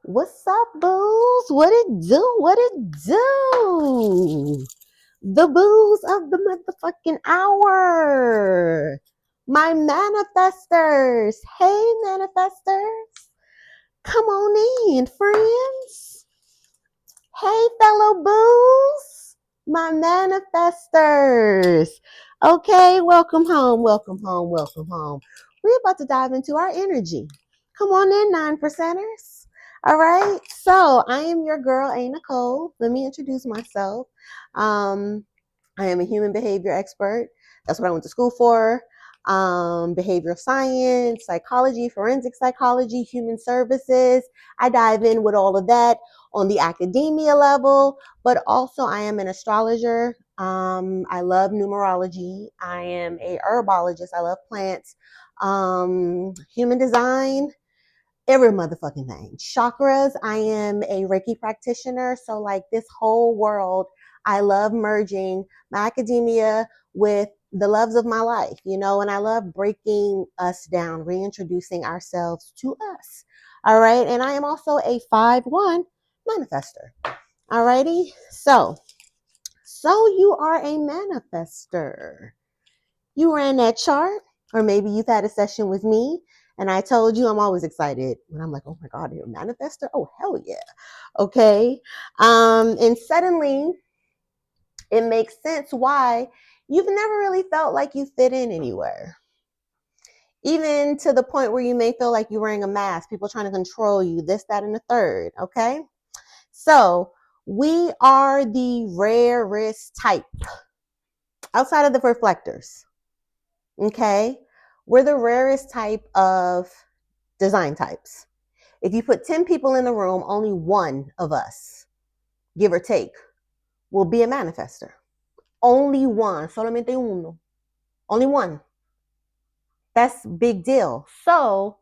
What's up, booze? What it do? What it do? The booze of the motherfucking hour. My manifestors. Hey, manifestors. Come on in, friends. Hey, fellow booze. My manifestors. Okay, welcome home, welcome home, welcome home. We're about to dive into our energy. Come on in, 9%ers. All right, so I am your girl, a.Nichole. Let me introduce myself. I am a human behavior expert. That's what I went to school for. Behavioral science, psychology, forensic psychology, human services. I dive in with all of that on the academia level, but also I am an astrologer. I love numerology. I am a herbologist. I love plants. Human design, every motherfucking thing. Chakras, I am a Reiki practitioner. So, like, this whole world, I love merging my academia with the loves of my life, and I love breaking us down, reintroducing ourselves to us. All right. And I am also a 5-1 manifester. All righty. So you are a manifester. You ran that chart, or maybe you've had a session with me, and I told you I'm always excited when I'm like, oh my God, you're a manifester? Oh, hell yeah. Okay. And suddenly it makes sense why you've never really felt like you fit in anywhere. Even to the point where you may feel like you're wearing a mask, people trying to control you, this, that, and the third. Okay. So we are the rarest type outside of the reflectors. Okay. We're the rarest type of design types. If you put 10 people in the room, only one of us, give or take, will be a manifester. Only one. Solamente uno. Only one. That's big deal. So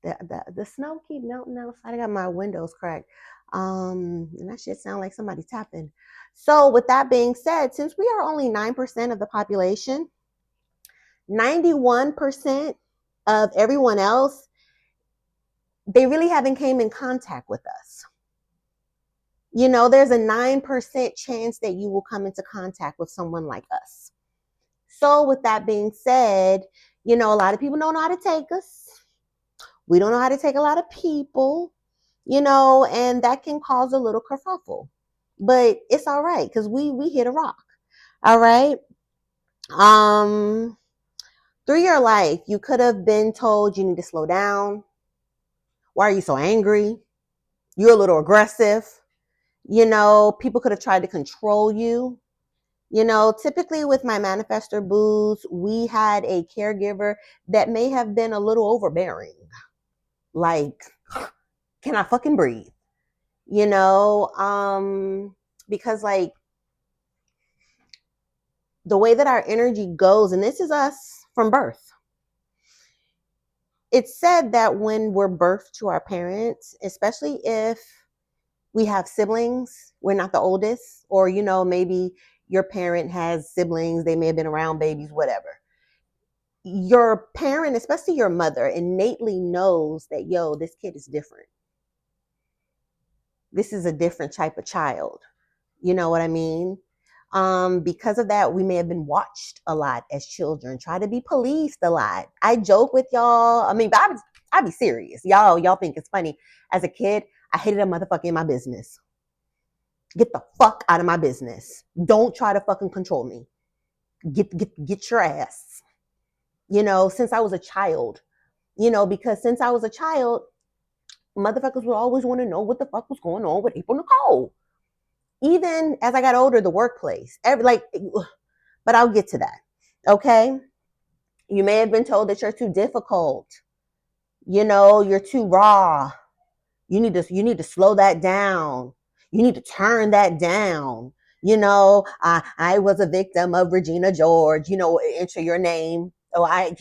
the snow keep melting outside. I got my windows cracked. And that shit sound like somebody tapping. So with that being said, since we are only 9% of the population, 91% of everyone else, they really haven't came in contact with us. There's a 9% chance that you will come into contact with someone like us. So with that being said, a lot of people don't know how to take us. We don't know how to take a lot of people, and that can cause a little kerfuffle. But it's all right because we hit a rock. All right. Through your life, you could have been told you need to slow down. Why are you so angry? You're a little aggressive. People could have tried to control you. Typically with my manifestor booze, we had a caregiver that may have been a little overbearing. Like, can I fucking breathe? Because like the way that our energy goes, and this is us from birth. It's said that when we're birthed to our parents, especially if we have siblings, we're not the oldest, or, maybe your parent has siblings, they may have been around babies, whatever. Your parent, especially your mother, innately knows that, this kid is different. This is a different type of child. You know what I mean? Because of that, we may have been watched a lot as children, try to be policed a lot. I joke with y'all. I mean, but I be serious. Y'all think it's funny. As a kid, I hated a motherfucker in my business. Get the fuck out of my business. Don't try to fucking control me. Get your ass. Since I was a child. Because since I was a child, motherfuckers would always want to know what the fuck was going on with a.Nichole. Even as I got older, the workplace, but I'll get to that. Okay. You may have been told that you're too difficult. You're too raw. You need to slow that down. You need to turn that down. I was a victim of Regina George, enter your name. Oh,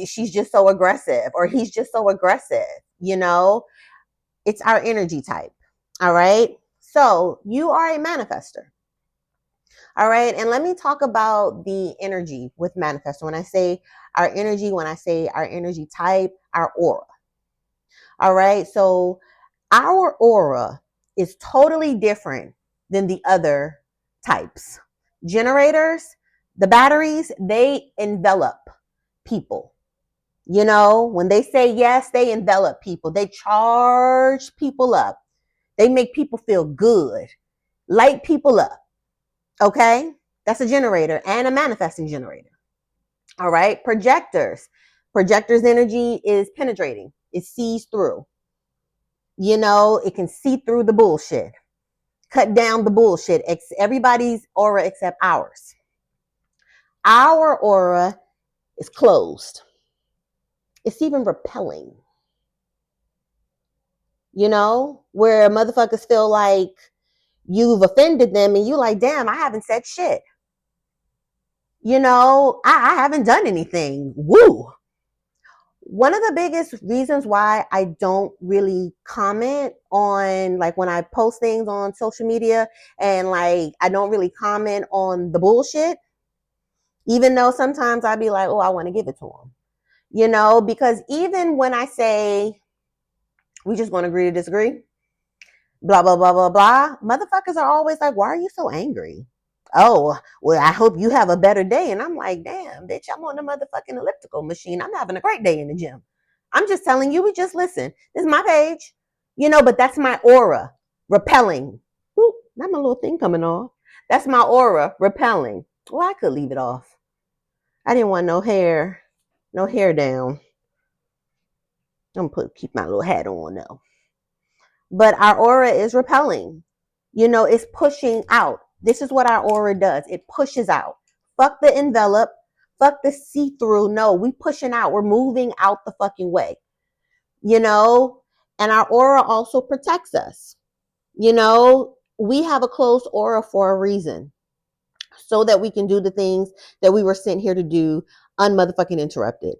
she's just so aggressive, or he's just so aggressive. It's our energy type. All right. So you are a manifester. All right. And let me talk about the energy with manifestor. When I say our energy type, our aura. All right. So Our aura is totally different than the other types. Generators, the batteries, they envelop people. You know, when they say yes, they envelop people. They charge people up. They make people feel good, light people up. Okay? That's a generator and a manifesting generator. All right? Projectors. Projectors' energy is penetrating. It sees through. You know, it can see through the bullshit. Cut down the bullshit. Everybody's aura except ours. Our aura is closed. It's even repelling. You know, where motherfuckers feel like you've offended them and you like, damn, I haven't said shit. You know, I haven't done anything. Woo. One of the biggest reasons why I don't really comment on, like, when I post things on social media, and like I don't really comment on the bullshit, even though sometimes I'd be like, oh, I want to give it to them, you know, because even when I say we just going to agree to disagree, blah, blah, blah, blah, blah, motherfuckers are always like, why are you so angry? Oh, well, I hope you have a better day. And I'm like, damn, bitch, I'm on the motherfucking elliptical machine. I'm having a great day in the gym. I'm just telling you, we just listen. This is my page, you know, but that's my aura repelling. Whoop, not my little thing coming off. That's my aura repelling. Well, I could leave it off. I didn't want no hair down. I'm gonna keep my little hat on though. But our aura is repelling. You know, it's pushing out. This is what our aura does. It pushes out. Fuck the envelope. Fuck the see-through. No, we pushing out. We're moving out the fucking way. You know, and our aura also protects us. You know, we have a closed aura for a reason, so that we can do the things that we were sent here to do unmotherfucking interrupted.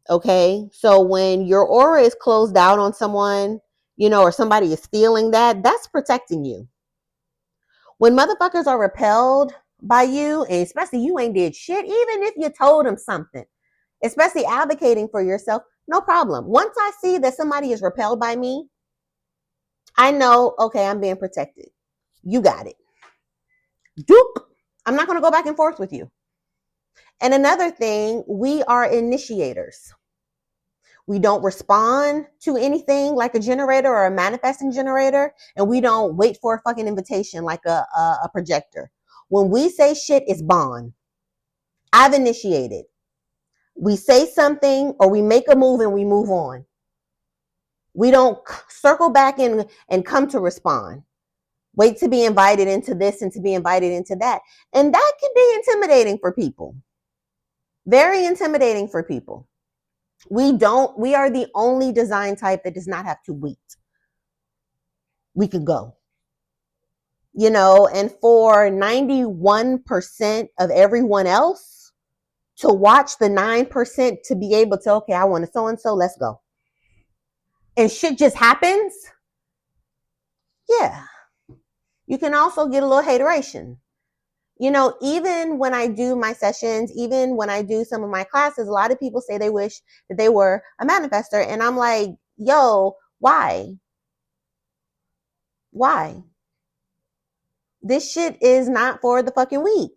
Okay? So when your aura is closed out on someone, you know, or somebody is feeling that, that's protecting you. When motherfuckers are repelled by you, and especially you ain't did shit, even if you told them something, especially advocating for yourself, no problem. Once I see that somebody is repelled by me, I know, okay, I'm being protected. You got it. Doop. I'm not going to go back and forth with you. And another thing, we are initiators. We don't respond to anything like a generator or a manifesting generator, and we don't wait for a fucking invitation like a projector. When we say shit, it's bond. I've initiated. We say something or we make a move and we move on. We don't circle back and come to respond. Wait to be invited into this and to be invited into that. And that can be intimidating for people. Very intimidating for people. We are the only design type that does not have to wait. We could go. You know, and for 91% of everyone else to watch the 9% to be able to, okay, I want to so-and-so, let's go. And shit just happens. Yeah. You can also get a little hateration. You know, even when I do my sessions, even when I do some of my classes, a lot of people say they wish that they were a manifestor. And I'm like, yo, why? Why? This shit is not for the fucking weak.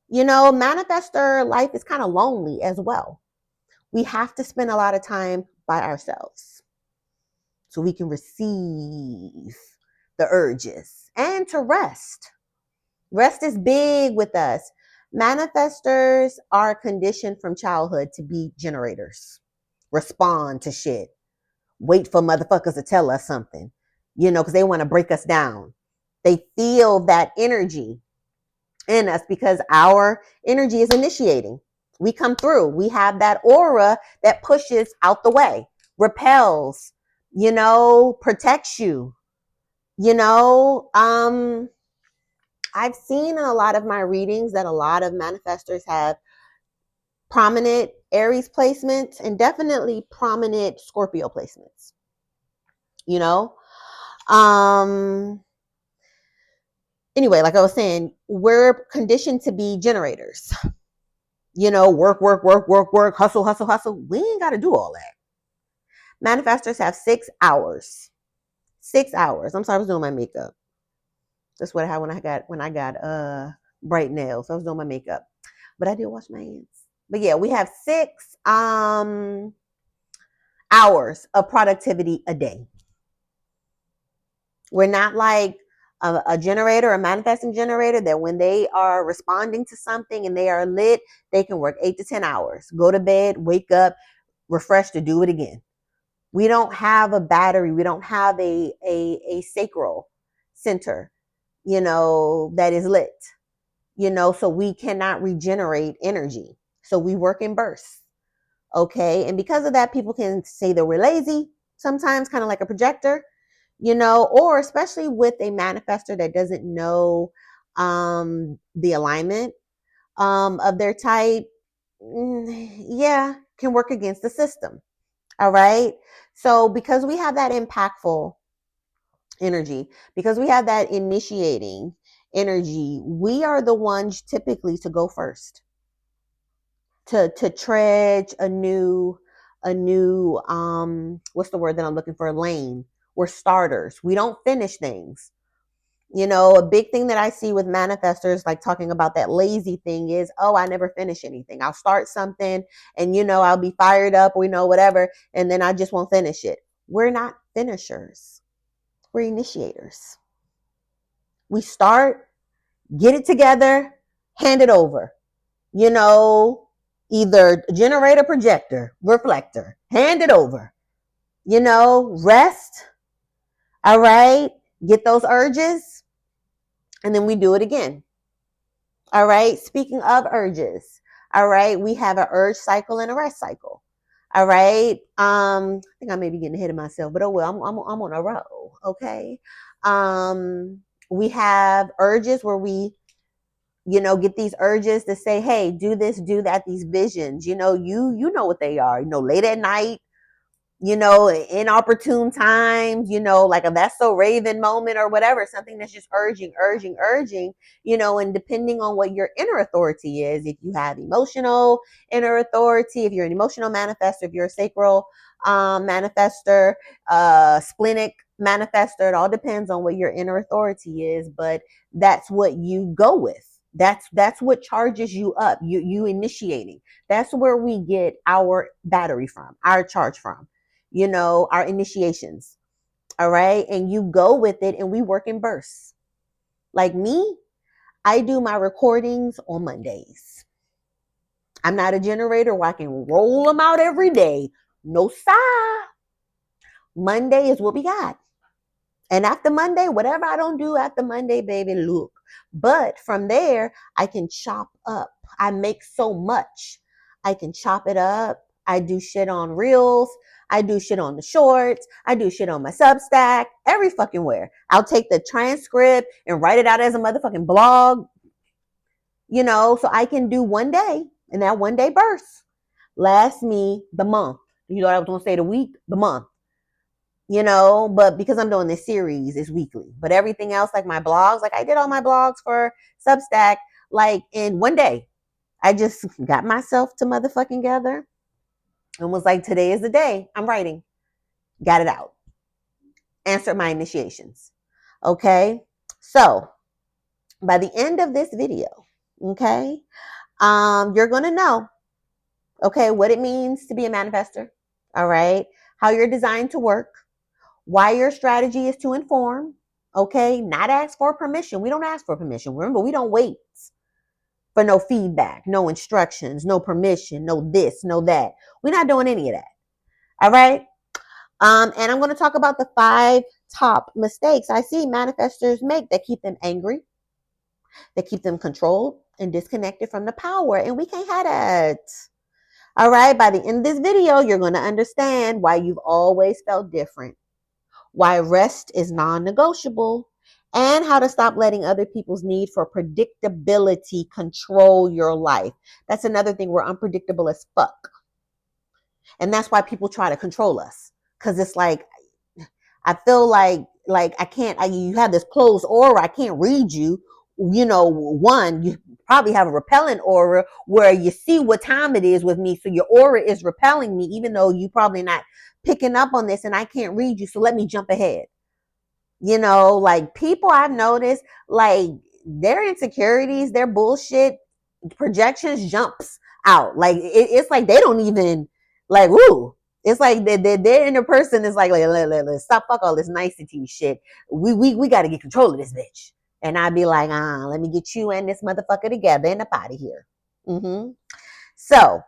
You know, manifestor life is kind of lonely as well. We have to spend a lot of time by ourselves so we can receive the urges and to rest. Rest is big with us. Manifestors are conditioned from childhood to be generators, respond to shit, wait for motherfuckers to tell us something, you know, because they want to break us down. They feel that energy in us because our energy is initiating. We come through. We have that aura that pushes out the way, repels, you know, protects you, you know. I've seen in a lot of my readings that a lot of manifestors have prominent Aries placements and definitely prominent Scorpio placements. You know? Anyway, like I was saying, we're conditioned to be generators. You know, work, hustle. We ain't got to do all that. Manifestors have 6 hours. 6 hours. I'm sorry, I was doing my makeup. That's what I had when I got bright nails. I was doing my makeup. But I did wash my hands. But yeah, we have 6 hours of productivity a day. We're not like a generator, a manifesting generator, that when they are responding to something and they are lit, they can work 8 to 10 hours, go to bed, wake up, refresh to do it again. We don't have a battery. We don't have a sacral center, that is lit, so we cannot regenerate energy. So we work in bursts. Okay. And because of that, people can say that we're lazy sometimes, kind of like a projector, or especially with a manifestor that doesn't know the alignment of their type. Yeah, can work against the system. All right. So because we have that impactful energy, because we have that initiating energy, we are the ones typically to go first, to trudge a new what's the word that I'm looking for, lane. We're starters. We don't finish things. A big thing that I see with manifestors, like talking about that lazy thing, is, oh, I never finish anything. I'll start something and, I'll be fired up, whatever, and then I just won't finish it. We're not finishers. We're initiators. We start, get it together, hand it over. Either generator, projector, reflector, hand it over. Rest. All right. Get those urges. And then we do it again. All right. Speaking of urges, all right, we have an urge cycle and a rest cycle. All right. I think I may be getting ahead of myself, but oh well, I'm on a roll. Okay. We have urges where we, get these urges to say, hey, do this, do that, these visions, you know what they are, late at night, inopportune times, like a that's so Raven moment or whatever, something that's just urging, and depending on what your inner authority is, if you have emotional inner authority, if you're an emotional manifestor, if you're a sacral manifestor, splenic manifestor, it all depends on what your inner authority is, but that's what you go with. That's what charges you up, you initiating. That's where we get our battery from, our charge from, our initiations. All right. And you go with it, and we work in bursts. Like me, I do my recordings on Mondays. I'm not a generator where I can roll them out every day. No, sir. Monday is what we got. And after Monday, whatever I don't do after Monday, baby, look. But from there, I can chop up. I make so much. I can chop it up. I do shit on Reels. I do shit on the shorts. I do shit on my Substack. Every fucking where. I'll take the transcript and write it out as a motherfucking blog. So I can do one day, and that one day burst lasts me the month. I was going to say the week, the month. But because I'm doing this series, it's weekly. But everything else, like my blogs, like I did all my blogs for Substack, like in one day. I just got myself to motherfucking gather and was like, today is the day I'm writing. Got it out. Answered my initiations. Okay. So by the end of this video, okay, you're going to know, okay, what it means to be a manifestor. All right. How you're designed to work. Why your strategy is to inform, okay? Not ask for permission. We don't ask for permission. Remember, we don't wait for no feedback, no instructions, no permission, no this, no that. We're not doing any of that. All right? And I'm going to talk about the 5 top mistakes I see manifestors make that keep them angry, that keep them controlled and disconnected from the power. And we can't have that. All right? By the end of this video, you're going to understand why you've always felt different, why rest is non-negotiable, and how to stop letting other people's need for predictability control your life. That's another thing. We're unpredictable as fuck. And that's why people try to control us. Because it's like, I feel like I can't, you have this closed aura. I can't read you. One, you probably have a repellent aura where you see what time it is with me. So your aura is repelling me, even though you probably not picking up on this and I can't read you, so let me jump ahead. Like people I've noticed, like their insecurities, their bullshit projections jumps out. Like it's like they don't even like woo. It's like their inner person is like, stop fuck all this nicety shit. We got to get control of this bitch. And I'd be like, let me get you and this motherfucker together and up out of here. So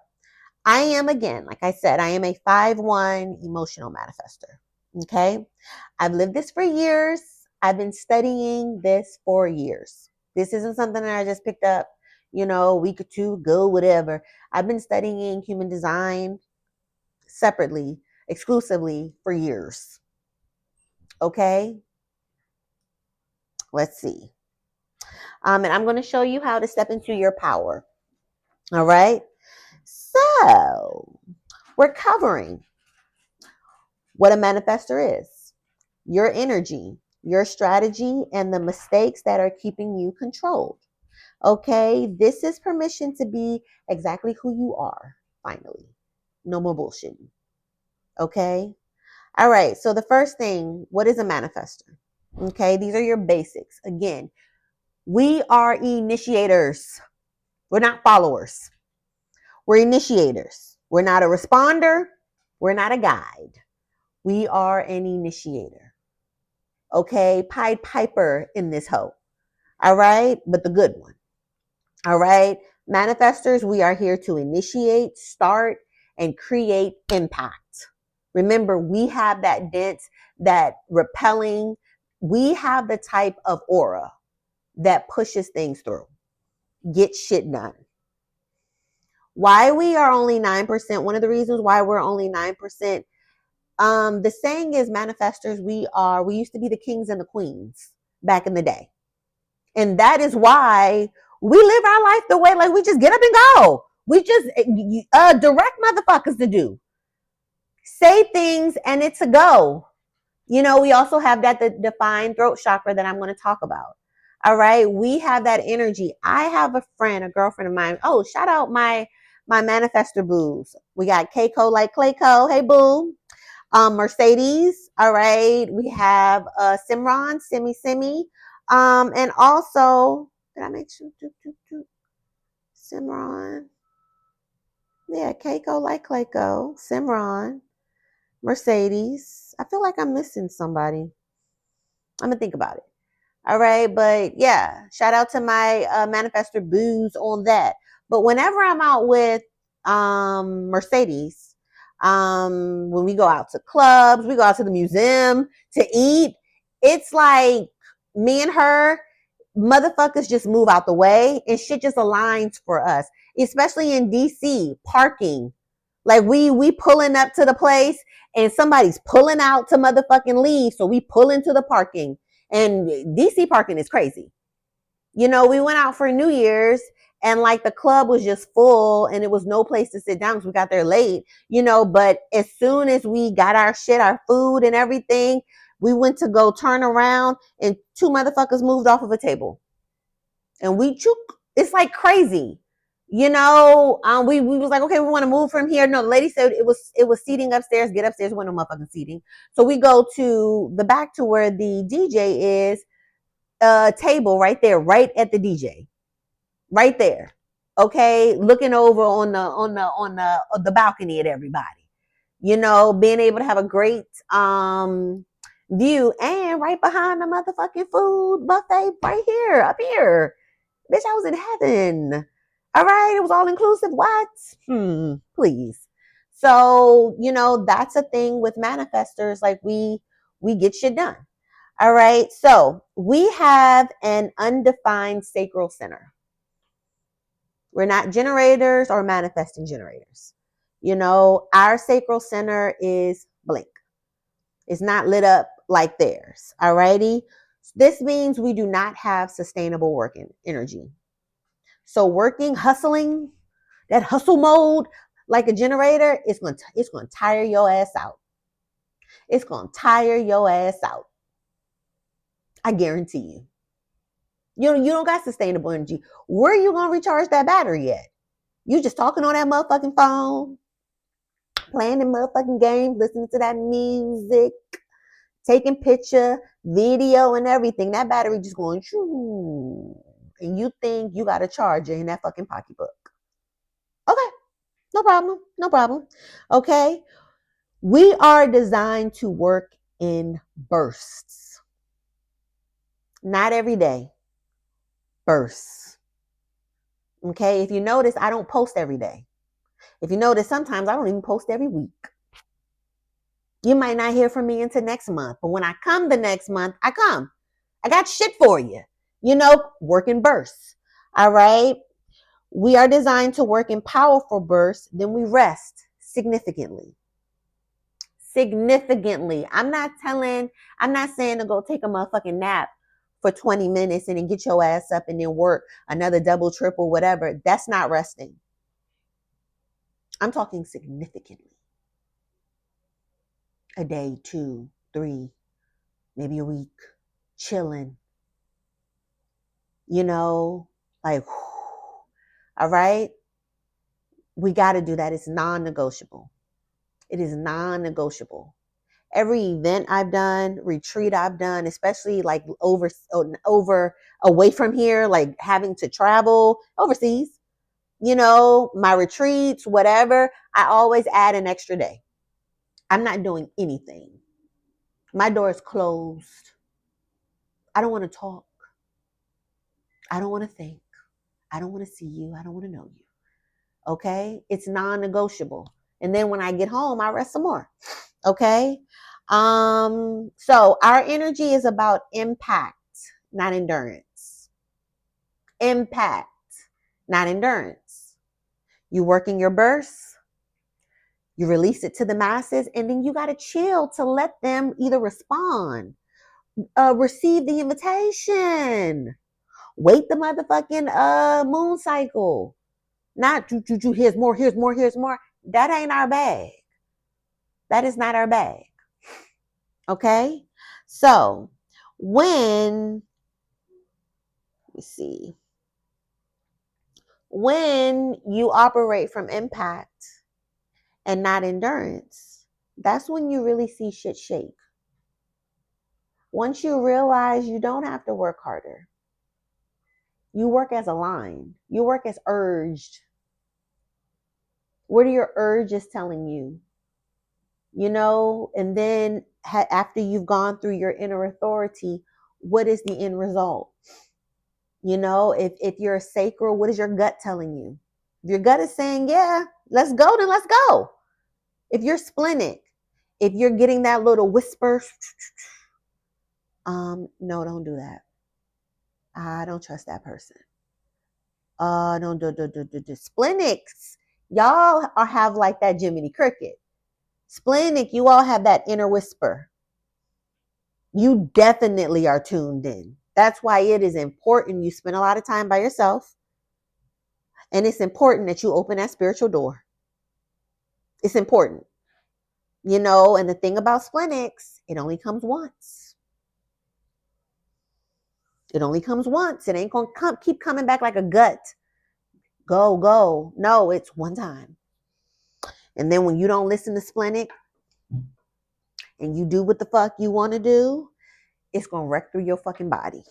I am, again, like I said, I am a 5-1 emotional manifestor. Okay. I've lived this for years. I've been studying this for years. This isn't something that I just picked up, a week or two ago, whatever. I've been studying human design separately, exclusively for years. Okay. Let's see. And I'm going to show you how to step into your power. All right. So we're covering what a manifestor is, your energy, your strategy, and the mistakes that are keeping you controlled. Okay, this is permission to be exactly who you are, finally. No more bullshit. Okay? All right, so the first thing, what is a manifestor? Okay, these are your basics. Again, we are initiators. We're not followers. We're initiators. We're not a responder. We're not a guide. We are an initiator. Okay, Pied Piper in this hoe. All right, but the good one. All right, manifestors, we are here to initiate, start, and create impact. Remember, we have that dense, that repelling, we have the type of aura that pushes things through, get shit done. Why we are only 9%, one of the reasons why we're only 9%, the saying is manifestors, we used to be the kings and the queens back in the day. And that is why we live our life the way, like we just get up and go. We just direct motherfuckers to do. Say things and it's a go. We also have that the defined throat chakra that I'm going to talk about. All right. We have that energy. I have a friend, a girlfriend of mine. Oh, shout out my manifestor boos. We got Keiko like Clayco. Hey, boo. Mercedes. All right. We have Simran, Simi. And also, did I make sure? Simran. Yeah, Keiko like Clayco. Simran. Mercedes. I feel like I'm missing somebody. I'm going to think about it. All right. But yeah, shout out to my manifestor boos on that. But whenever I'm out with Mercedes, when we go out to clubs, we go out to the museum to eat, it's like me and her, motherfuckers just move out the way and shit just aligns for us, especially in DC parking. Like we pulling up to the place and somebody's pulling out to motherfucking leave. So we pull into the parking, and DC parking is crazy. We went out for New Year's and like the club was just full and it was no place to sit down because we got there late, but as soon as we got our shit, our food and everything, we went to go turn around and 2 motherfuckers moved off of a table. And it's like crazy. We was like, okay, we want to move from here. No, the lady said it was seating upstairs. Get upstairs, we no motherfucking seating. So we go to the back to where the DJ is, table right there, right at the DJ. Right there. Okay, looking over on the balcony at everybody. Being able to have a great view, and right behind the motherfucking food buffet right here, up here. Bitch, I was in heaven. All right, it was all inclusive. What? Please. So, that's a thing with manifestors. Like we get shit done. All right. So we have an undefined sacral center. We're not generators or manifesting generators. Our sacral center is blank. It's not lit up like theirs. All righty. This means we do not have sustainable working energy. So working, hustling, that hustle mode like a generator, it's going to tire your ass out. It's going to tire your ass out. I guarantee you. You don't got sustainable energy. Where are you going to recharge that battery at? You just talking on that motherfucking phone, playing the motherfucking games, listening to that music, taking picture, video, and everything. That battery just going, shoo, and you think you got a charger in that fucking pocketbook. Okay, no problem, no problem. Okay, we are designed to work in bursts, not every day, bursts. Okay, if you notice, I don't post every day. If you notice, sometimes I don't even post every week. You might not hear from me until next month, but when I come the next month, I come. I got shit for you. Work in bursts. All right. We are designed to work in powerful bursts, then we rest significantly. Significantly. I'm not saying to go take a motherfucking nap for 20 minutes and then get your ass up and then work another double, triple, whatever. That's not resting. I'm talking significantly. A day, 2, 3, maybe a week, chilling. Like, all right. We got to do that. It's non-negotiable. It is non-negotiable. Every event I've done, retreat I've done, especially like over away from here, like having to travel overseas, my retreats, whatever, I always add an extra day. I'm not doing anything. My door is closed. I don't want to talk. I don't want to think. I don't want to see you. I don't want to know you. Okay? It's non-negotiable. And then when I get home, I rest some more. Okay? So our energy is about impact, not endurance. Impact, not endurance. You work in your bursts, you release it to the masses, and then you got to chill to let them either respond, receive the invitation, wait the motherfucking moon cycle. Not here's more, here's more, here's more. That ain't our bag. That is not our bag. Okay? So when you operate from impact and not endurance, that's when you really see shit shake. Once you realize you don't have to work harder, you work as a line, you work as urged. What are your urges telling you? And then after you've gone through your inner authority, what is the end result? If you're a sacral, what is your gut telling you? If your gut is saying, yeah, let's go, then let's go. If you're splenic, if you're getting that little whisper, no, don't do that. I don't trust that person. Don't do. Splenics, y'all have like that Jiminy Cricket. Splenic, you all have that inner whisper. You definitely are tuned in. That's why it is important you spend a lot of time by yourself. And it's important that you open that spiritual door. It's important. And the thing about splenics, it only comes once. It only comes once. It ain't going to keep coming back like a gut. Go. No, it's one time. And then when you don't listen to splenic and you do what the fuck you want to do, it's going to wreck through your fucking body.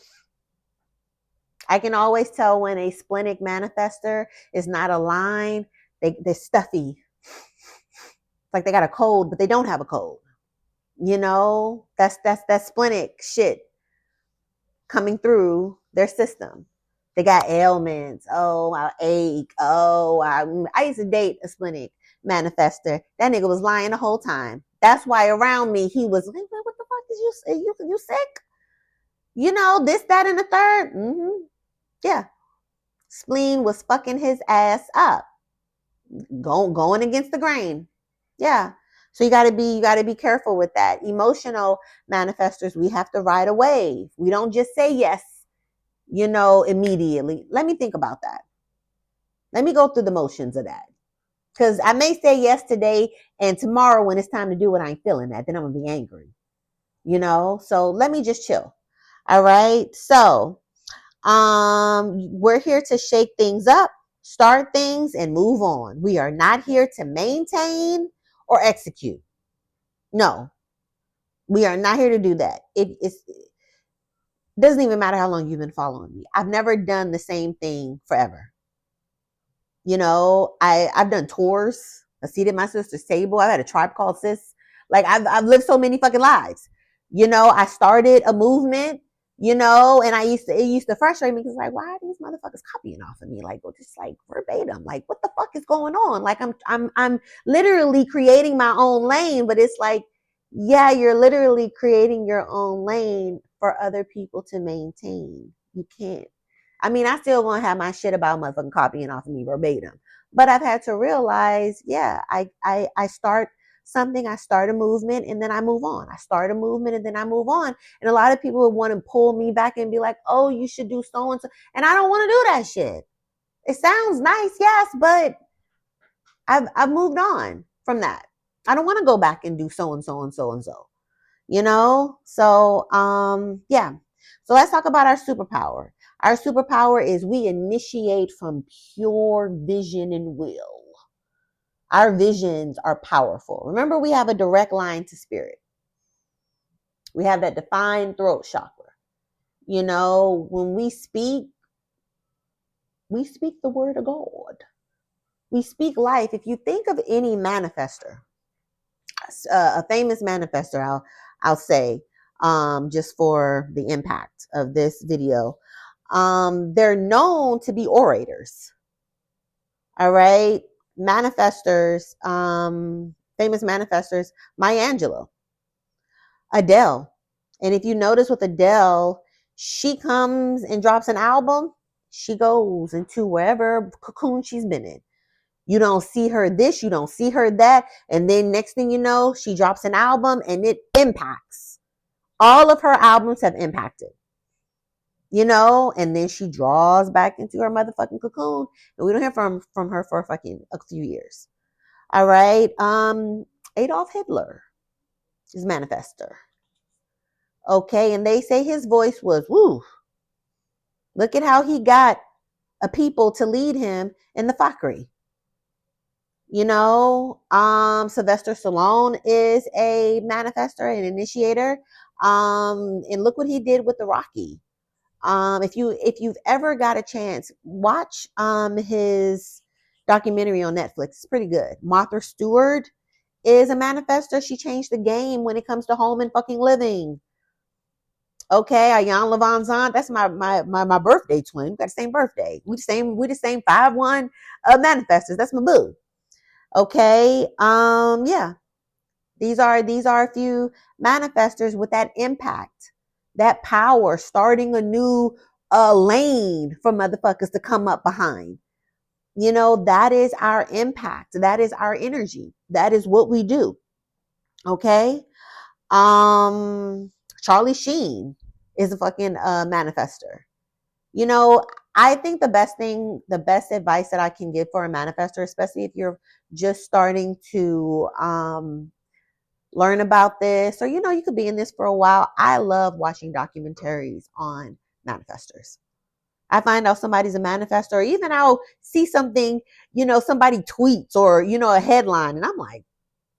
I can always tell when a splenic manifestor is not aligned. They're stuffy. It's like they got a cold, but they don't have a cold. That's splenic shit coming through their system. They got ailments. Oh, I ache. Oh, I used to date a splenic manifestor. That nigga was lying the whole time. That's why around me he was, what the fuck did you say? You sick? This, that, and the third. Mm-hmm. Yeah. Spleen was fucking his ass up. Going against the grain. Yeah. So you gotta be careful with that. Emotional manifestors, we have to ride a wave. We don't just say yes, immediately. Let me think about that. Let me go through the motions of that. Because I may say yes today, and tomorrow when it's time to do it, I ain't feeling that. Then I'm gonna be angry. So let me just chill. All right. So we're here to shake things up, start things, and move on. We are not here to maintain or execute. No, we are not here to do that. It doesn't even matter how long you've been following me. I've never done the same thing forever. You know, I've done tours. I seated my sister's table. I've had a Tribe Called Sis. Like I've lived so many fucking lives. You know, I started a movement. You know, and it used to frustrate me because like, why are these motherfuckers copying off of me? Like, well, just like verbatim. Like, what the fuck is going on? Like, I'm literally creating my own lane, but it's like, yeah, you're literally creating your own lane for other people to maintain. You can't. I mean, I still gonna have my shit about motherfucking copying off of me verbatim. But I've had to realize, yeah, I start something, I start a movement, and then I move on. I start a movement and then I move on. And a lot of people would want to pull me back and be like, oh, you should do so and so. And I don't want to do that shit. It sounds nice, yes, but I've moved on from that. I don't want to go back and do so and so and so and so. You know? So yeah. So let's talk about our superpower. Our superpower is we initiate from pure vision and will. Our visions are powerful. Remember, we have a direct line to spirit. We have that defined throat chakra. You know, when we speak the word of God. We speak life. If you think of any manifester, a famous manifester, I'll say, just for the impact of this video, they're known to be orators. All right, manifestors, famous manifestors, Maya Angelou, Adele. And if you notice with Adele, she comes and drops an album, she goes into wherever cocoon she's been in. You don't see her this, you don't see her that. And then next thing you know, she drops an album and it impacts. All of her albums have impacted, you know, and then she draws back into her motherfucking cocoon. And we don't hear from her for a few years. All right. Adolf Hitler is manifestor. Okay, and they say his voice was woo. Look at how he got a people to lead him in the Factory. You know, Sylvester Stallone is a manifestor, an initiator. And look what he did with the Rocky. If you've ever got a chance, watch his documentary on Netflix. It's pretty good. Martha Stewart is a manifestor. She changed the game when it comes to home and fucking living. Okay, Ayan Levon's aunt. That's my birthday twin. We got the same birthday. We the same 5-1 manifestors. That's my boo. Okay. Yeah. These are a few manifestors with that impact, that power, starting a new lane for motherfuckers to come up behind. You know, that is our impact. That is our energy. That is what we do. Okay. Charlie Sheen is a fucking manifester. You know, I think the best advice that I can give for a manifester, especially if you're just starting to learn about this, or you know, you could be in this for a while. I love watching documentaries on manifestors. I find out somebody's a manifestor, or even I'll see something, you know, somebody tweets or, you know, a headline, and I'm like,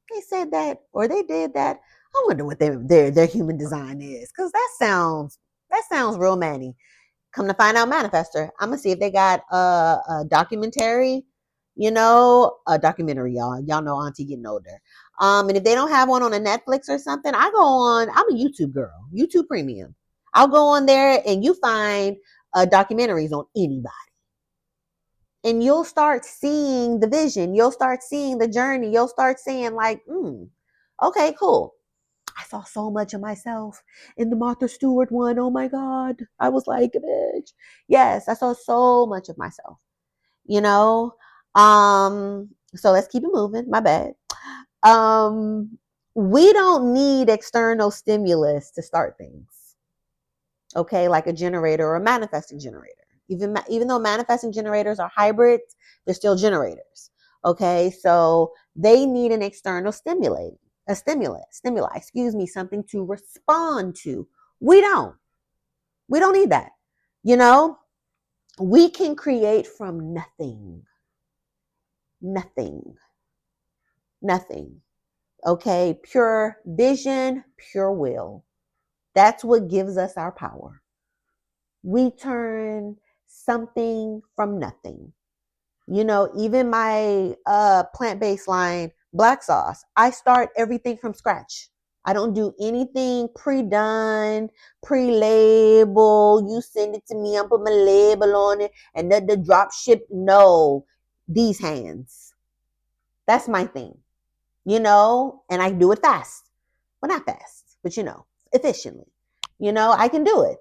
they said that or they did that. I wonder what their human design is, because that sounds real manny. Come to find out, manifestor. I'm gonna see if they got a documentary, you know, a documentary, y'all. Y'all know Auntie getting older. And if they don't have one on a Netflix or something, I go on. I'm a YouTube girl, YouTube Premium. I'll go on there and you find documentaries on anybody, and you'll start seeing the vision. You'll start seeing the journey. You'll start saying like, okay, cool. I saw so much of myself in the Martha Stewart one. Oh my God. I was like, bitch. Yes, I saw so much of myself, you know? So let's keep it moving. My bad. Um, we don't need external stimulus to start things. Okay, like a generator or a manifesting generator. Even though manifesting generators are hybrids, they're still generators. Okay, so they need an external stimuli, excuse me, something to respond to. We don't. We don't need that. You know, we can create from nothing. Nothing. Nothing. Okay, pure vision, pure will. That's what gives us our power. We turn something from nothing. Even my plant-based line, black sauce, I start everything from scratch. I don't do anything pre-done, pre-label. You send it to me, I'm put my label on it, and the drop ship. No, these hands. That's my thing. And I do it fast. Well, not fast, but efficiently. I can do it.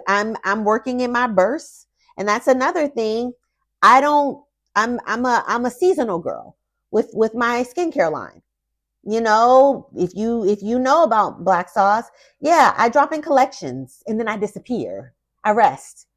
I'm working in my bursts. And that's another thing. I don't I'm a seasonal girl with my skincare line. If you know about black sauce, yeah, I drop in collections and then I disappear. I rest.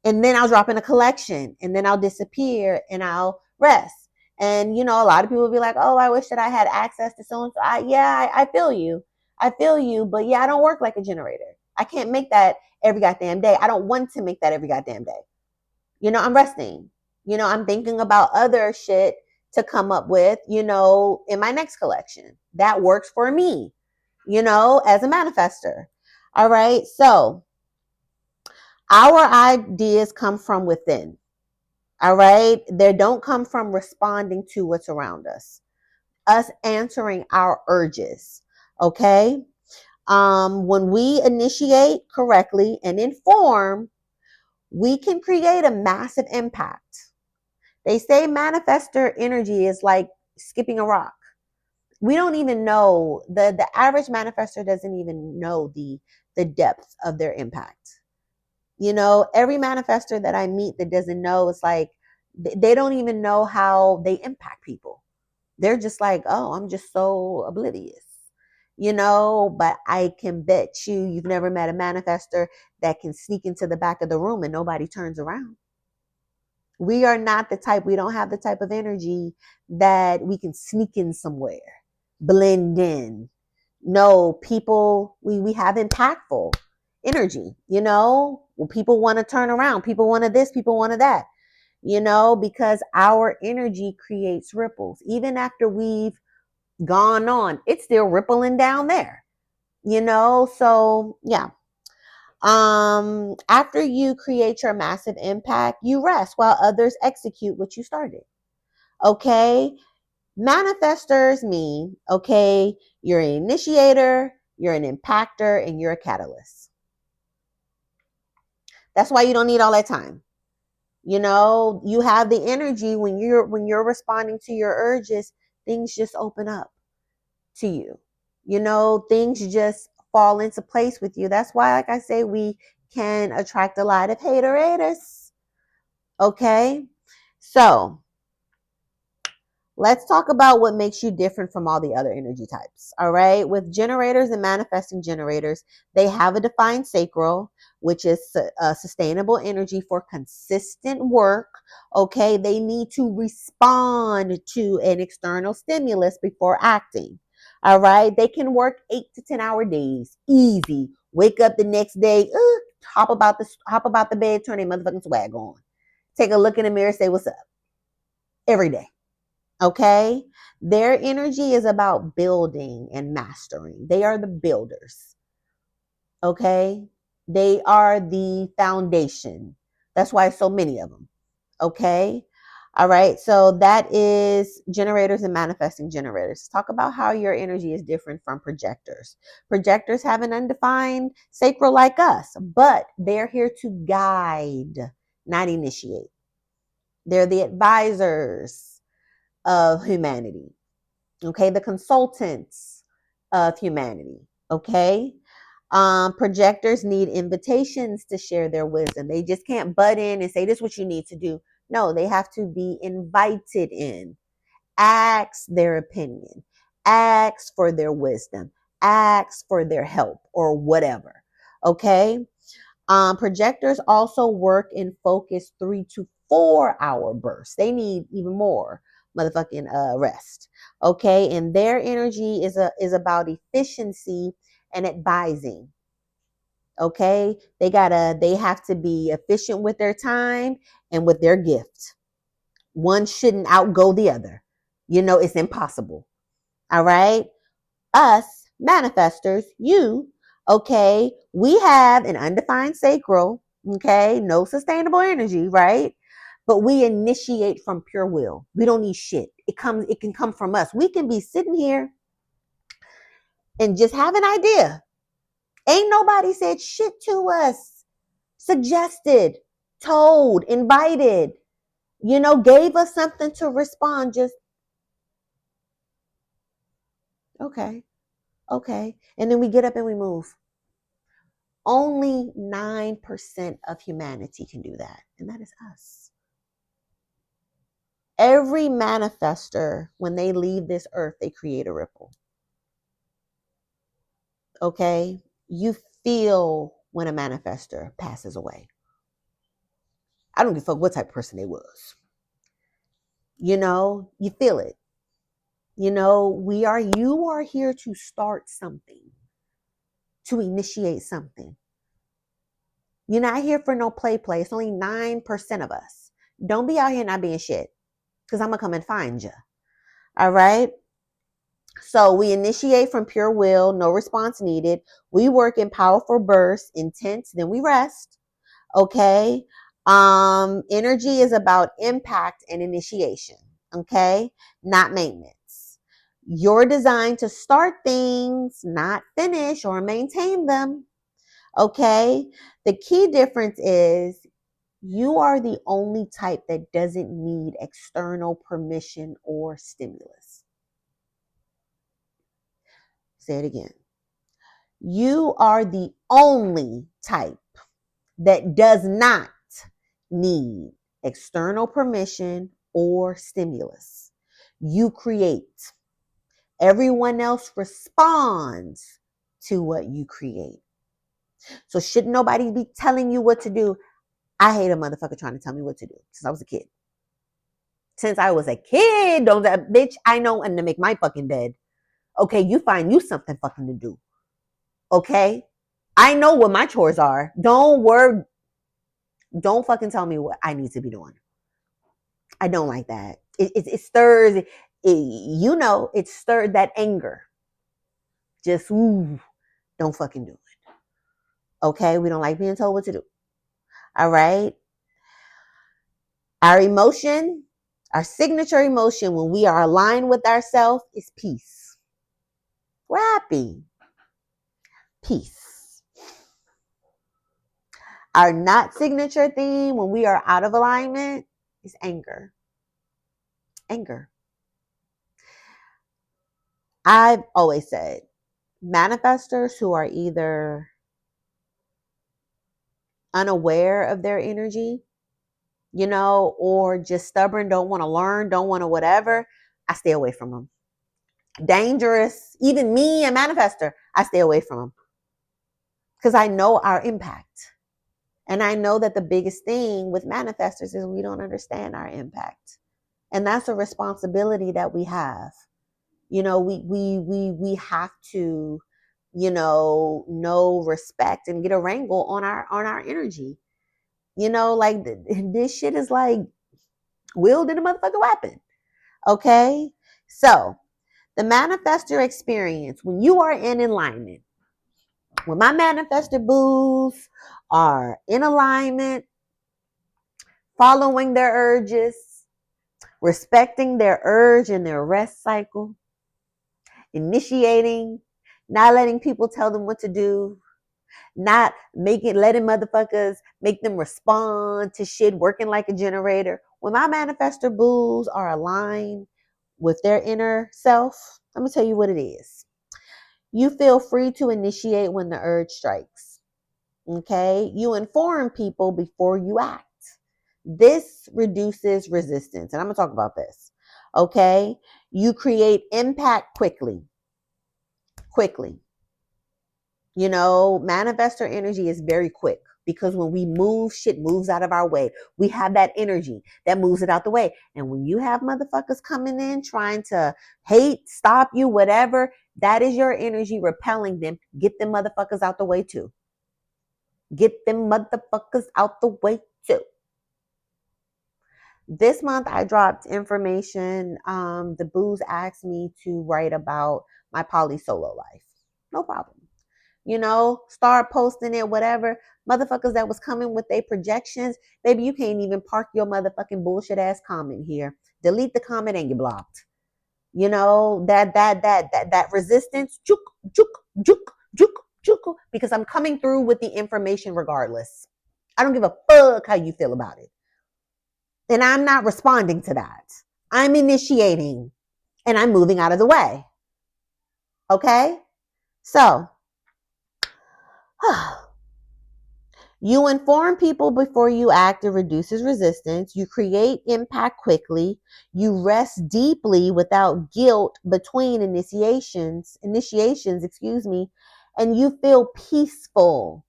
And then I'll drop in a collection and then I'll disappear and I'll rest. And a lot of people will be like, "Oh, I wish that I had access to so and so." I feel you. I feel you, but yeah, I don't work like a generator. I can't make that every goddamn day. I don't want to make that every goddamn day. I'm resting. I'm thinking about other shit to come up with, in my next collection. That works for me, as a manifester. All right. So our ideas come from within. All right. They don't come from responding to what's around us answering our urges. Okay. When we initiate correctly and inform, we can create a massive impact. They say manifestor energy is like skipping a rock. We don't even know, the average manifestor doesn't even know the depth of their impact. Every manifestor that I meet that doesn't know, it's like they don't even know how they impact people. They're just like, oh, I'm just so oblivious. But I can bet you've never met a manifestor that can sneak into the back of the room and nobody turns around. We are not the type, we don't have the type of energy that we can sneak in somewhere, blend in. No, people, we have impactful energy, Well, people want to turn around, people want to this, people want to that, because our energy creates ripples. Even after we've gone on, it's still rippling down there, So yeah. After you create your massive impact, you rest while others execute what you started. Okay. Manifestors mean, okay, you're an initiator, you're an impactor, and you're a catalyst. That's why you don't need all that time. You have the energy when you're responding to your urges, things just open up to you. Things just fall into place with you. That's why, like I say, we can attract a lot of haters. Okay. So let's talk about what makes you different from all the other energy types. All right. With generators and manifesting generators, they have a defined sacral, which is a sustainable energy for consistent work. Okay. They need to respond to an external stimulus before acting. All right. They can work 8 to 10 hour days. Easy. Wake up the next day, hop about the bed, turn a motherfucking swag on. Take a look in the mirror, say what's up every day. Okay. Their energy is about building and mastering. They are the builders. Okay. They are the foundation. That's why so many of them. Okay. All right. So that is generators and manifesting generators. Talk about how your energy is different from projectors. Projectors have an undefined sacral like us, but they're here to guide, not initiate. They're the advisors of humanity. Okay, the consultants of humanity. Okay. Projectors need invitations to share their wisdom. They just can't butt in and say, "This is what you need to do." No, they have to be invited in. Ask their opinion. Ask for their wisdom. Ask for their help or whatever. Okay. Projectors also work in focus 3 to 4 hour bursts. They need even more motherfucking rest. Okay, and their energy is about efficiency and advising. Okay, they have to be efficient with their time and with their gift. One shouldn't outgo the other. It's impossible. All right. Us manifestors, you, okay, we have an undefined sacral, okay, no sustainable energy, right? But we initiate from pure will. We don't need shit. It can come from us. We can be sitting here and just have an idea. Ain't nobody said shit to us, suggested, told, invited, gave us something to respond. Just, okay, okay. And then we get up and we move. Only 9% of humanity can do that, and that is us. Every manifestor, when they leave this earth, they create a ripple. Okay? You feel when a manifestor passes away. I don't give a fuck what type of person they was. You feel it. You are here to start something, to initiate something. You're not here for no play. It's only 9% of us. Don't be out here not being shit, because I'm going to come and find you. All right? So we initiate from pure will, no response needed. We work in powerful bursts, intense, then we rest. Okay? Energy is about impact and initiation. Okay? Not maintenance. You're designed to start things, not finish or maintain them. Okay? The key difference is you are the only type that doesn't need external permission or stimulus. Say it again. You are the only type that does not need external permission or stimulus. You create. Everyone else responds to what you create. So should nobody be telling you what to do? I hate a motherfucker trying to tell me what to do since I was a kid. Don't that bitch, I know when to make my fucking bed. Okay, you find you something fucking to do. Okay? I know what my chores are. Don't fucking tell me what I need to be doing. I don't like that. It stirs, it stirred that anger. Just, don't fucking do it. Okay? We don't like being told what to do. All right? Our emotion, our signature emotion when we are aligned with ourselves is peace. We're happy. Peace. Our not signature theme when we are out of alignment is anger. Anger. I've always said manifestors who are either unaware of their energy, or just stubborn, don't want to learn, don't want to whatever, I stay away from them. Dangerous. Even me, a manifestor, I stay away from them. Because I know our impact. And I know that the biggest thing with manifestors is we don't understand our impact. And that's a responsibility that we have. We have to, know, respect, and get a wrangle on our energy. Like this shit is like wielding a motherfucking weapon. Okay? So the manifestor experience, when you are in alignment, when my manifestor boos are in alignment, following their urges, respecting their urge and their rest cycle, initiating, not letting people tell them what to do, not letting motherfuckers make them respond to shit, working like a generator. When my manifestor boos are aligned with their inner self, I'm gonna tell you what it is. You feel free to initiate when the urge strikes. Okay? You inform people before you act. This reduces resistance. And I'm going to talk about this. Okay? You create impact quickly. Quickly. Manifestor energy is very quick because when we move, shit moves out of our way. We have that energy that moves it out the way. And when you have motherfuckers coming in trying to hate, stop you, whatever, that is your energy repelling them. Get them motherfuckers out the way too. Get them motherfuckers out the way too. This month I dropped information. The booze asked me to write about my poly solo life. No problem. Start posting it, whatever. Motherfuckers that was coming with their projections, baby, you can't even park your motherfucking bullshit ass comment here. Delete the comment and get blocked. That resistance, juk, juk, juk, juk, juk, because I'm coming through with the information regardless. I don't give a fuck how you feel about it. And I'm not responding to that. I'm initiating and I'm moving out of the way. Okay? So, you inform people before you act. It reduces resistance. You create impact quickly. You rest deeply without guilt between initiations, and you feel peaceful.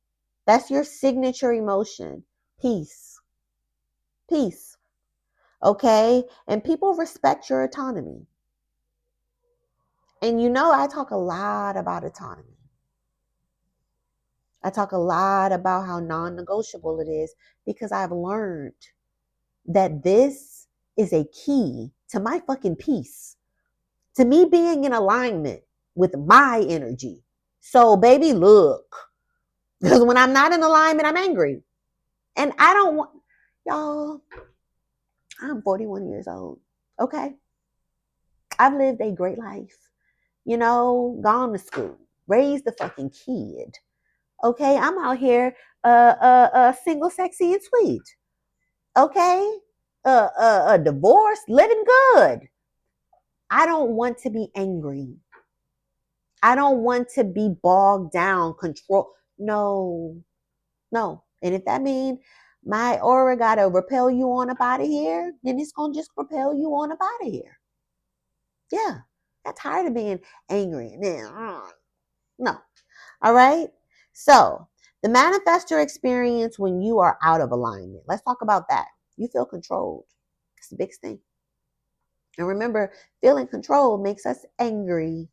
That's your signature emotion. Peace. Peace. Okay? And people respect your autonomy. And I talk a lot about autonomy. I talk a lot about how non-negotiable it is because I've learned that this is a key to my fucking peace, to me being in alignment with my energy. So, baby, look, because when I'm not in alignment, I'm angry. And I don't want, y'all, I'm 41 years old. Okay. I've lived a great life, gone to school, raised a fucking kid. Okay. I'm out here, single, sexy, and sweet. Okay. Divorced, living good. I don't want to be angry. I don't want to be bogged down, control. No. And if that means my aura got to repel you on up out of here, then it's going to just repel you on up out of here. Yeah. I'm tired of being angry. No. All right. So the manifestor experience when you are out of alignment. Let's talk about that. You feel controlled. It's the biggest thing. And remember, feeling controlled makes us angry.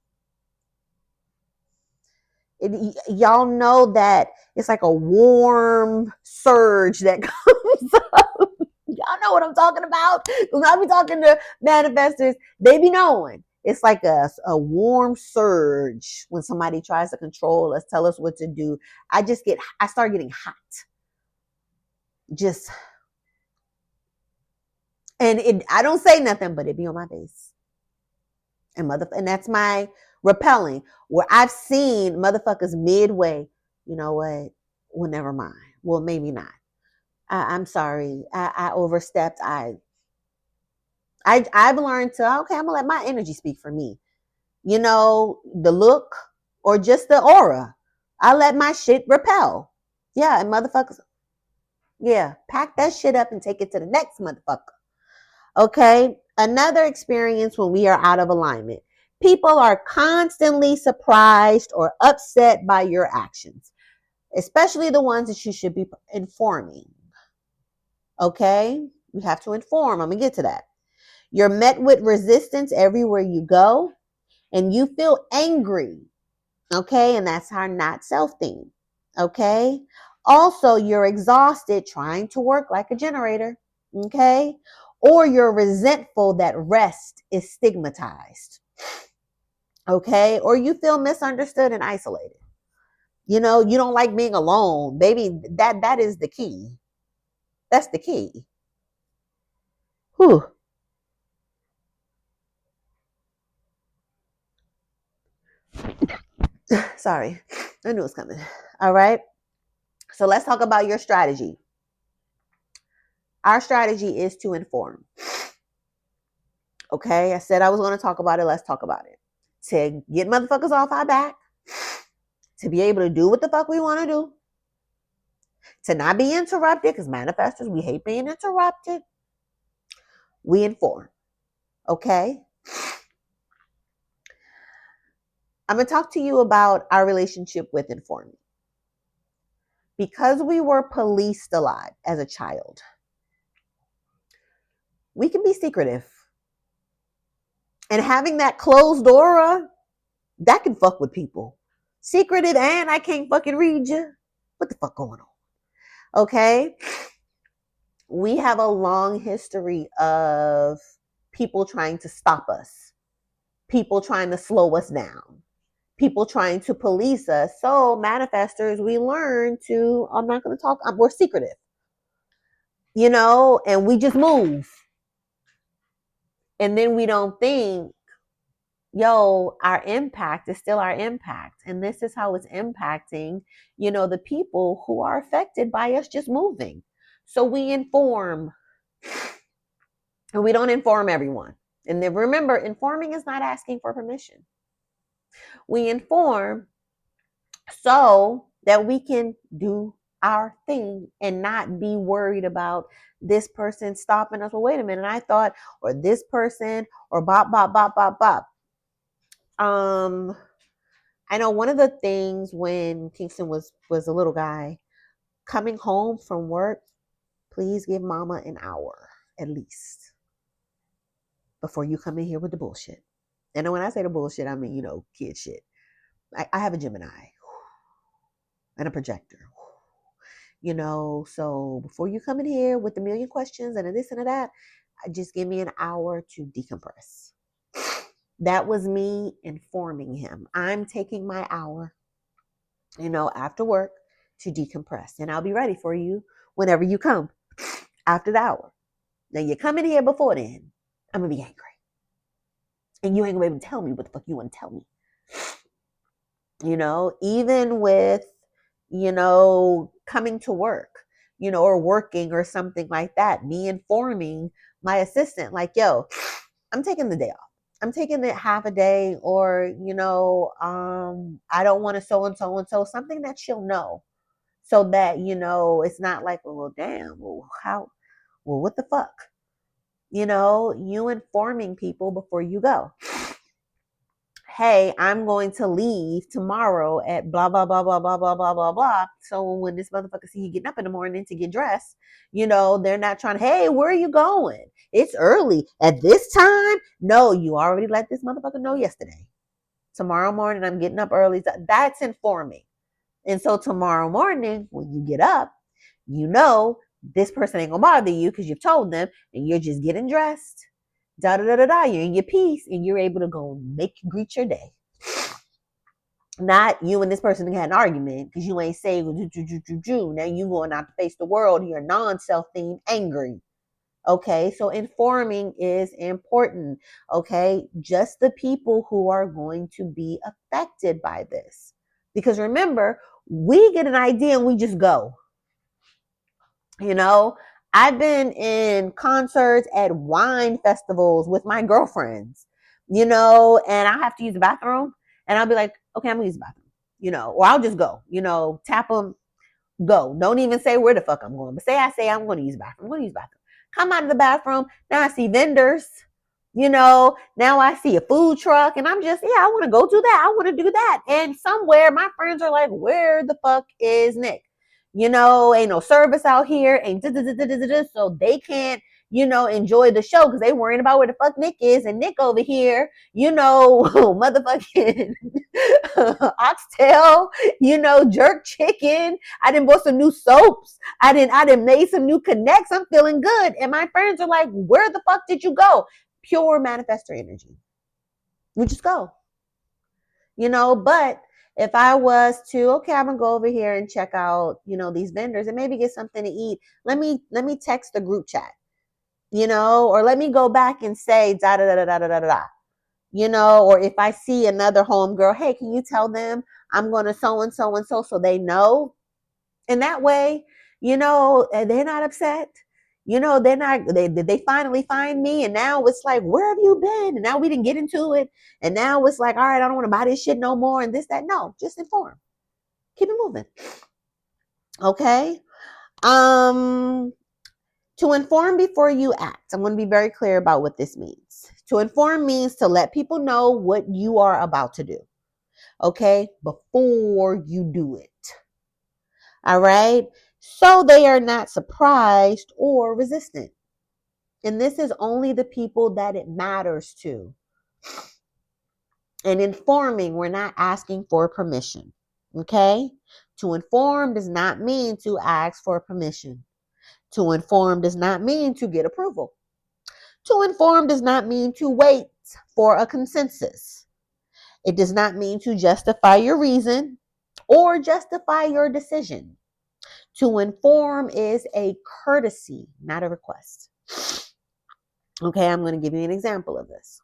Y'all know that it's like a warm surge that comes up. Y'all know what I'm talking about. When I be talking to manifestors, they be knowing. It's like a warm surge when somebody tries to control us, tell us what to do. I start getting hot. I don't say nothing, but it be on my face. And that's my repelling, where I've seen motherfuckers midway. You know what? Well, never mind. Well, maybe not. I'm sorry. I overstepped. I've learned to, okay, I'm gonna let my energy speak for me. The look or just the aura. I let my shit repel. Yeah, and motherfuckers, yeah, pack that shit up and take it to the next motherfucker. Okay. Another experience when we are out of alignment. People are constantly surprised or upset by your actions, especially the ones that you should be informing. Okay. You have to inform. I'm going to get to that. You're met with resistance everywhere you go and you feel angry. Okay. And that's our not self thing. Okay. Also, you're exhausted trying to work like a generator. Okay. Or you're resentful that rest is stigmatized. Okay. Or you feel misunderstood and isolated. You don't like being alone. Baby, that is the key. That's the key. Whew. Sorry. I knew it was coming. All right. So let's talk about your strategy. Our strategy is to inform. Okay. I said I was going to talk about it. Let's talk about it. To get motherfuckers off our back. To be able to do what the fuck we want to do. To not be interrupted, because manifestors, we hate being interrupted. We inform. Okay? I'm going to talk to you about our relationship with informing. Because we were policed a lot as a child, we can be secretive. And having that closed aura, that can fuck with people. Secretive and I can't fucking read you. What the fuck going on? Okay? We have a long history of people trying to stop us, people trying to slow us down, people trying to police us. So manifestors, we learn to, I'm not going to talk, we're secretive, and we just move. And then we don't think, our impact is still our impact. And this is how it's impacting, the people who are affected by us just moving. So we inform, and we don't inform everyone. And then remember, informing is not asking for permission. We inform so that we can do our thing and not be worried about this person stopping us. Well, wait a minute, I thought, or this person, or bop, bop, bop, bop, bop. I know one of the things when Kingston was a little guy, coming home from work, please give mama an hour at least before you come in here with the bullshit. And when I say the bullshit, I mean, kid shit. I have a Gemini and a projector. So before you come in here with a million questions and a this and a that, just give me an hour to decompress. That was me informing him. I'm taking my hour, after work to decompress. And I'll be ready for you whenever you come after the hour. Now you come in here before then, I'm going to be angry. And you ain't going to be able to tell me what the fuck you want to tell me. Even with, coming to work, or working or something like that, me informing my assistant, like, yo, I'm taking the day off. I'm taking it half a day, or, I don't want to so and so and so, something that she'll know, so that, it's not like, well, damn, what the fuck? You informing people before you go. Hey, I'm going to leave tomorrow at blah, blah, blah, blah, blah, blah, blah, blah, blah. So when this motherfucker see you getting up in the morning to get dressed, they're not trying, hey, where are you going? It's early at this time. No, you already let this motherfucker know yesterday. Tomorrow morning, I'm getting up early. That's informing. And so tomorrow morning, when you get up, this person ain't gonna bother you because you've told them, and you're just getting dressed. Da da da da da. You're in your peace, and you're able to go greet your day. Not you and this person had an argument because you ain't saying now you going out to face the world. You're non-self themed, angry. Okay, so informing is important. Okay, just the people who are going to be affected by this, because remember, we get an idea and we just go. I've been in concerts at wine festivals with my girlfriends, and I have to use the bathroom, and I'll be like, okay, I'm gonna use the bathroom, or I'll just go, tap them, go. Don't even say where the fuck I'm going, but I say I'm gonna use the bathroom. I'm gonna use the bathroom. Come out of the bathroom. Now I see vendors, now I see a food truck, and I'm just, I want to go do that. I want to do that. And somewhere my friends are like, where the fuck is Nick? Ain't no service out here, ain't so they can't, enjoy the show because they worrying about where the fuck Nick is, and Nick over here, motherfucking oxtail, jerk chicken. I done bought some new soaps. I done made some new connects. I'm feeling good. And my friends are like, where the fuck did you go? Pure manifestor energy. We just go. But if I was to, okay, I'm gonna go over here and check out, these vendors and maybe get something to eat. Let me text the group chat, or let me go back and say da da da da da da da. Or if I see another homegirl, hey, can you tell them I'm gonna so and so and so they know? And that way, they're not upset. They're not, they finally find me. And now it's like, where have you been? And now we didn't get into it. And now it's like, all right, I don't want to buy this shit no more. And this, that. No, just inform. Keep it moving. Okay. To inform before you act. I'm going to be very clear about what this means. To inform means to let people know what you are about to do. Okay. Before you do it. All right. So they are not surprised or resistant. And this is only the people that it matters to. And informing, we're not asking for permission. Okay? To inform does not mean to ask for permission. To inform does not mean to get approval. To inform does not mean to wait for a consensus. It does not mean to justify your reason or justify your decision. To inform is a courtesy, not a request. Okay, I'm going to give you an example of this.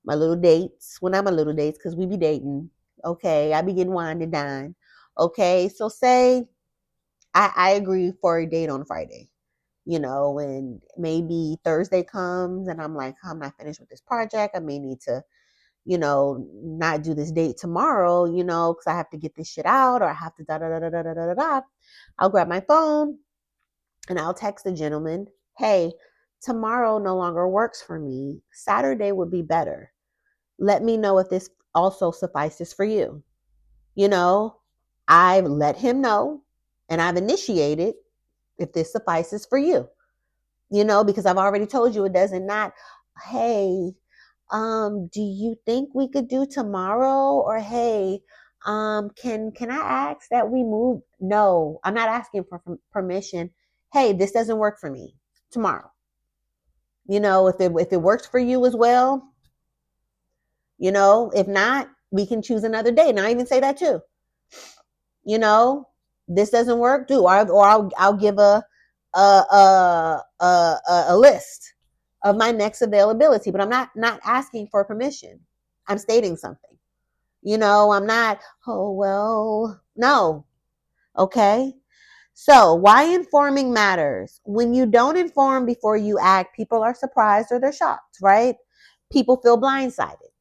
My little dates, well, not my little dates, because we be dating. Okay, I be getting wine and dine. Okay, so say I agree for a date on Friday, and maybe Thursday comes and I'm like, I'm not finished with this project. I may need to, not do this date tomorrow, because I have to get this shit out, or I have to da da da da da da da da. I'll grab my phone and I'll text the gentleman, hey, tomorrow no longer works for me. Saturday would be better. Let me know if this also suffices for you. I've let him know and I've initiated if this suffices for you, because I've already told you it doesn't not, hey, do you think we could do tomorrow? Or hey, can I ask that we move? No, I'm not asking for permission. Hey, this doesn't work for me tomorrow. If it works for you as well, if not, we can choose another day. And I even say that too. This doesn't work, I'll give a list of my next availability, but I'm not asking for permission. I'm stating something. I'm not, oh, well, no. Okay. So why informing matters? When you don't inform before you act, people are surprised or they're shocked, right? People feel blindsided.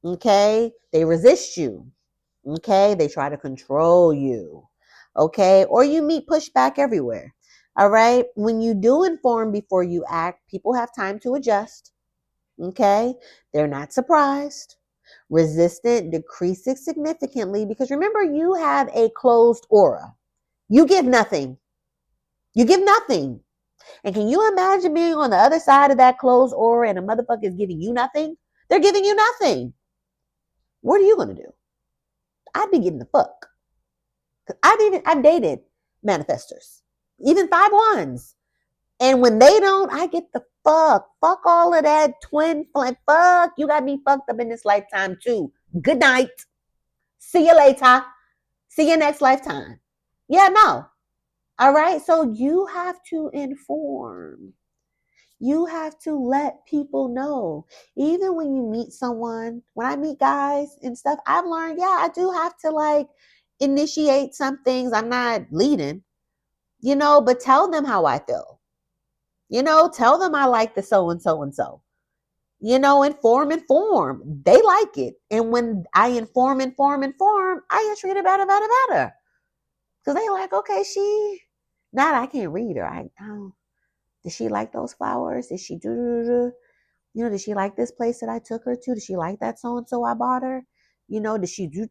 Okay. They resist you. Okay. They try to control you. Okay. Or you meet pushback everywhere. All right. When you do inform before you act, people have time to adjust. Okay. They're not surprised. Resistant decreases significantly because remember, you have a closed aura. You give nothing. You give nothing. And can you imagine being on the other side of that closed aura and a motherfucker is giving you nothing? They're giving you nothing. What are you going to do? I'd be getting the fuck. I've dated manifestors, even 5-1s. And when they don't, I get the fuck. Fuck all of that twin flame. Fuck, you got me fucked up in this lifetime too. Good night. See you later. See you next lifetime. Yeah, no. All right. So you have to inform. You have to let people know. Even when you meet someone, when I meet guys and stuff, I've learned, yeah, I do have to like initiate some things. I'm not leading, but tell them how I feel. Tell them I like the so and so and so. Inform. They like it. And when I inform, I get treated better. Because they like, okay, I can't read her. Did she like those flowers? Did she do? Did she like this place that I took her to? Did she like that so and so I bought her? Did she do?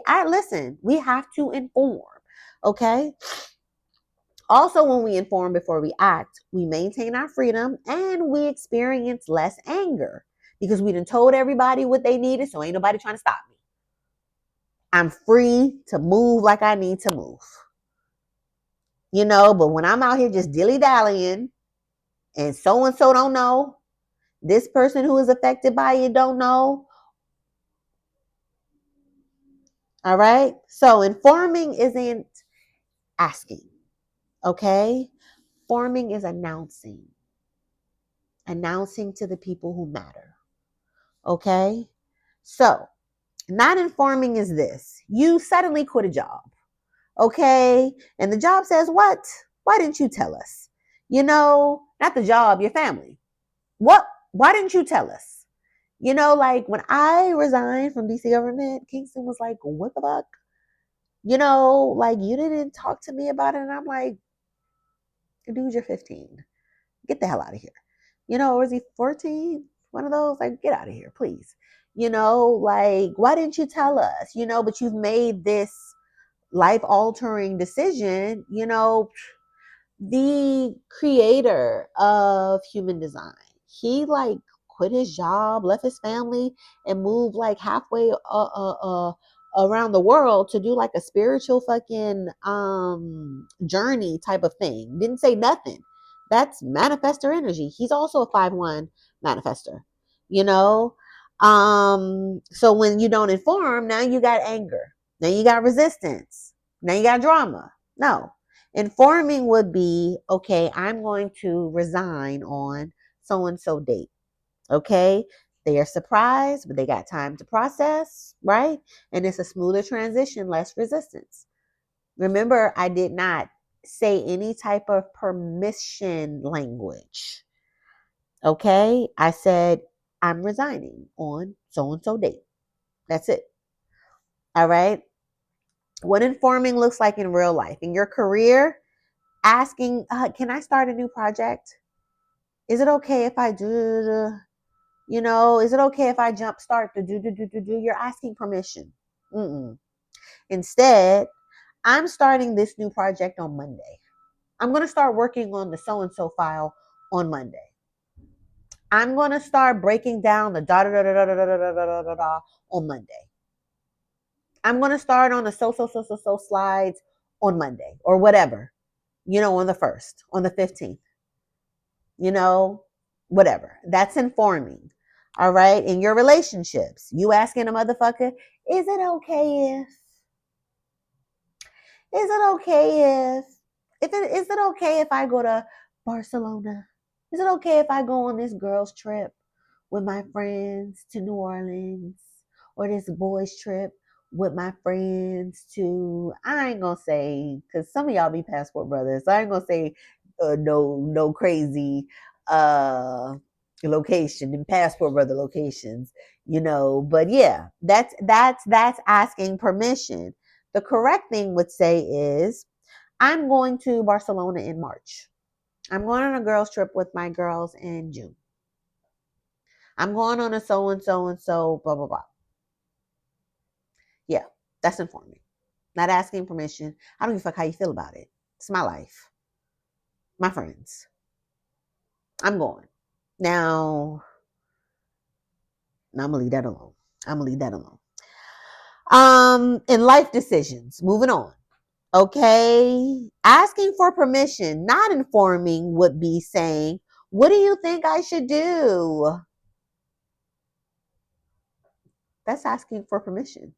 I listen. We have to inform. Okay. Also, when we inform before we act, we maintain our freedom and we experience less anger because we done told everybody what they needed, so ain't nobody trying to stop me. I'm free to move like I need to move. But when I'm out here just dilly-dallying and so don't know, this person who is affected by it don't know. All right? So informing isn't asking, okay? Forming is announcing to the people who matter, okay? So not informing is this. You suddenly quit a job, okay? And the job says, what? Why didn't you tell us? Not the job, your family. What? Why didn't you tell us? Like when I resigned from DC government, Kingston was like, what the fuck? Like you didn't talk to me about it. And I'm like, dude, you're 15. Get the hell out of here. Or is he 14? One of those, like, get out of here, please. Like, why didn't you tell us? But you've made this life altering decision, the creator of human design, he like quit his job, left his family, and moved like halfway around the world to do like a spiritual fucking journey type of thing. Didn't say nothing. That's manifestor energy. He's also a 5-1 manifestor, you know? So when you don't inform, now you got anger. Now you got resistance. Now you got drama. No. Informing would be, okay, I'm going to resign on so and so date. Okay. They are surprised, but they got time to process, right? And it's a smoother transition, less resistance. Remember, I did not say any type of permission language. Okay. I said, I'm resigning on so and so date. That's it. All right. What informing looks like in real life, in your career, asking, can I start a new project? Is it okay if I do? Is it okay if I jump start the do? You're asking permission. Mm-mm. Instead, I'm starting this new project on Monday. I'm going to start working on the so-and-so file on Monday. I'm going to start breaking down the da on Monday. I'm going to start on the so slides on Monday or whatever, on the 1st, on the 15th, whatever. That's informing. All right. In your relationships, you asking a motherfucker, is it okay is it okay if I go to Barcelona? Is it okay if I go on this girls trip with my friends to New Orleans, or this boys trip with my friends to, I ain't gonna say, because some of y'all be passport brothers, so I ain't gonna say no crazy location and passport brother locations, but yeah, that's asking permission. The correct thing would say is, I'm going to Barcelona in March. I'm going on a girls trip with my girls in June. I'm going on a so and so, blah, blah, blah. Yeah, that's informing. Not asking permission. I don't give a fuck how you feel about it. It's my life. My friends. I'm going. Now I'm going to leave that alone. In life decisions, moving on. Okay. Asking for permission, not informing, would be saying, what do you think I should do? That's asking for permission.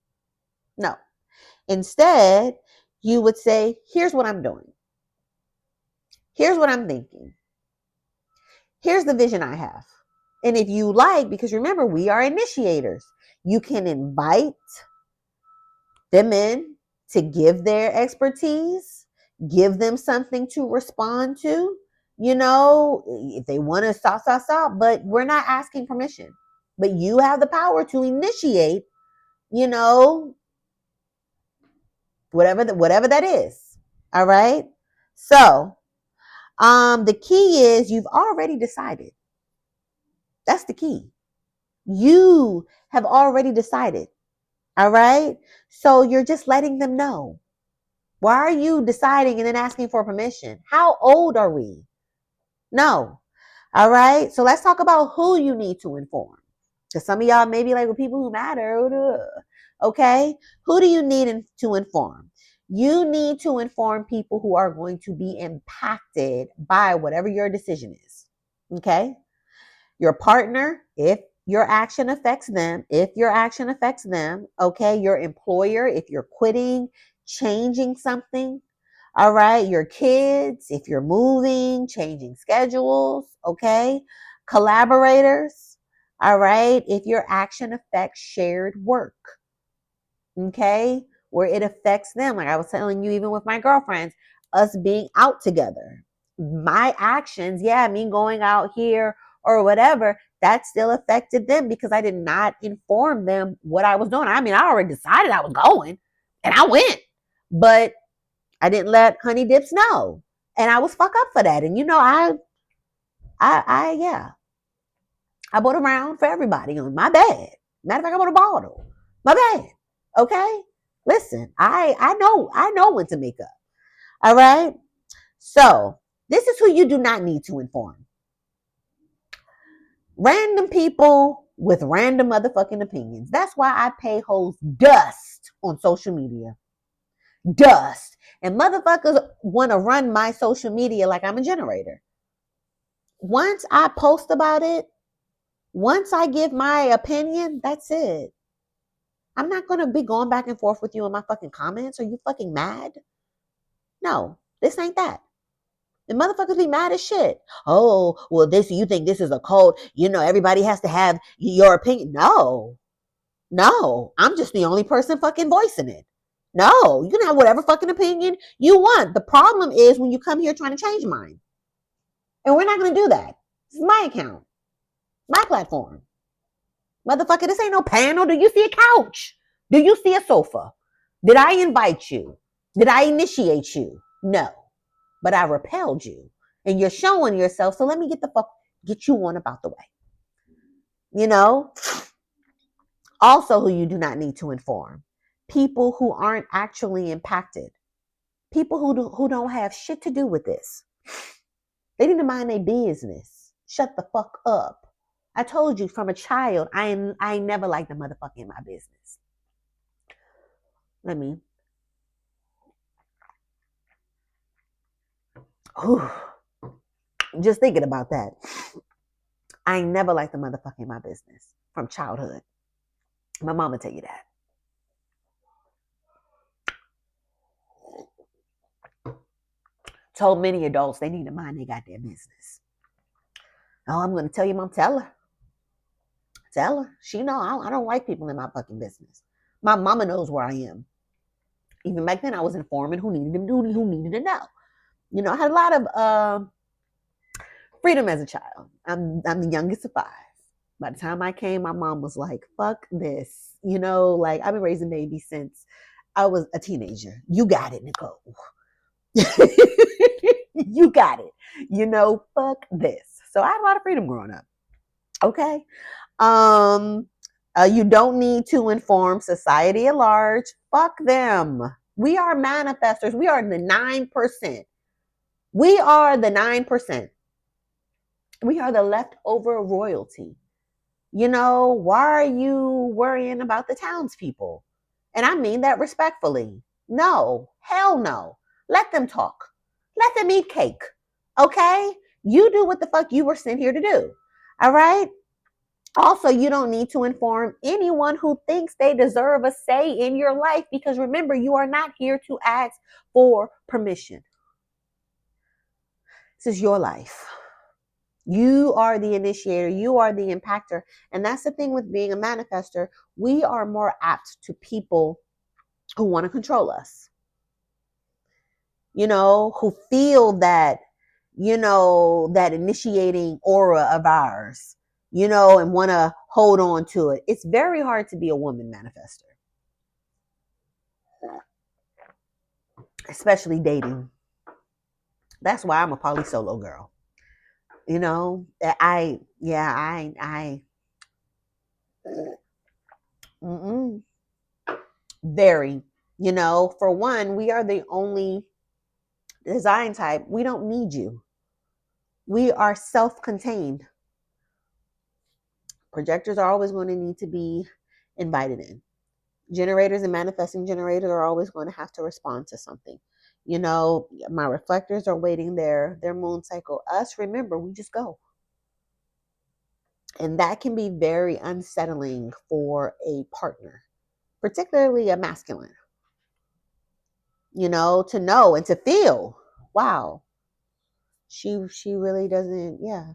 No. Instead, you would say, here's what I'm doing. Here's what I'm thinking. Here's the vision I have. And if you like, because remember, we are initiators, you can invite them in to give their expertise, give them something to respond to, if they want to stop, but we're not asking permission. But you have the power to initiate, whatever that is. All right. So, the key is you've already decided. That's the key. You have already decided. All right. So you're just letting them know. Why are you deciding and then asking for permission? How old are we? No. All right. So let's talk about who you need to inform. Because some of y'all may be like, well, people who matter. Okay. Who do you need to inform? You need to inform people who are going to be impacted by whatever your decision is. Okay. Your partner, if your action affects them, okay. Your employer, if you're quitting, changing something. All right. Your kids, if you're moving, changing schedules. Okay. Collaborators. All right. If your action affects shared work. Okay. Where it affects them. Like I was telling you, even with my girlfriends, us being out together. My actions, me going out here or whatever, that still affected them because I did not inform them what I was doing. I mean, I already decided I was going and I went, but I didn't let Honey Dips know. And I was fuck up for that. And I bought around for everybody on my bad. Matter of fact, I bought a bottle. My bad. Okay? Listen, I know when to make up. All right? So this is who you do not need to inform. Random people with random motherfucking opinions. That's why I pay hoes dust on social media. Dust. And motherfuckers want to run my social media like I'm a generator. Once I post about it, once I give my opinion, that's it. I'm not going to be going back and forth with you in my fucking comments. Are you fucking mad? No, this ain't that. The motherfuckers be mad as shit. Oh, well, you think this is a cult? Everybody has to have your opinion. No, I'm just the only person fucking voicing it. No, you can have whatever fucking opinion you want. The problem is when you come here trying to change mine. And we're not going to do that. This is my account, my platform. Motherfucker, this ain't no panel. Do you see a couch? Do you see a sofa? Did I invite you? Did I initiate you? No. But I repelled you. And you're showing yourself, so let me get you on about the way. Also who you do not need to inform. People who aren't actually impacted. People who don't have shit to do with this. They need to mind their business. Shut the fuck up. I told you from a child, I never liked the motherfucking my business. Let me. Just thinking about that. I never liked the motherfucking my business from childhood. My mama tell you that. Told many adults they need to mind they got their business. Oh, I'm going to tell you, mom, tell her. Tell her. She know I don't like people in my fucking business. My mama knows where I am. Even back then, I was informing who needed to know. I had a lot of freedom as a child. I'm the youngest of 5. By the time I came, my mom was like, fuck this. I've been raising babies since I was a teenager. You got it, Nichole. You got it. Fuck this. So I had a lot of freedom growing up. Okay. You don't need to inform society at large. Fuck them. We are manifestors. We are the 9%. We are the 9%. We are the leftover royalty. Why are you worrying about the townspeople? And I mean that respectfully. No, hell no. Let them talk. Let them eat cake. Okay? You do what the fuck you were sent here to do. All right? Also, you don't need to inform anyone who thinks they deserve a say in your life because remember, you are not here to ask for permission. This is your life. You are the initiator. You are the impactor. And that's the thing with being a manifestor. We are more apt to people who want to control us. Who feel that, that initiating aura of ours, and want to hold on to it. It's very hard to be a woman manifestor. Especially dating. That's why I'm a poly solo girl. Very, for one, we are the only design type. We don't need you. We are self-contained. Projectors are always going to need to be invited in. Generators and manifesting generators are always going to have to respond to something. My reflectors are waiting their moon cycle. Us, remember, we just go. And that can be very unsettling for a partner, particularly a masculine. To know and to feel, wow, she really doesn't, yeah.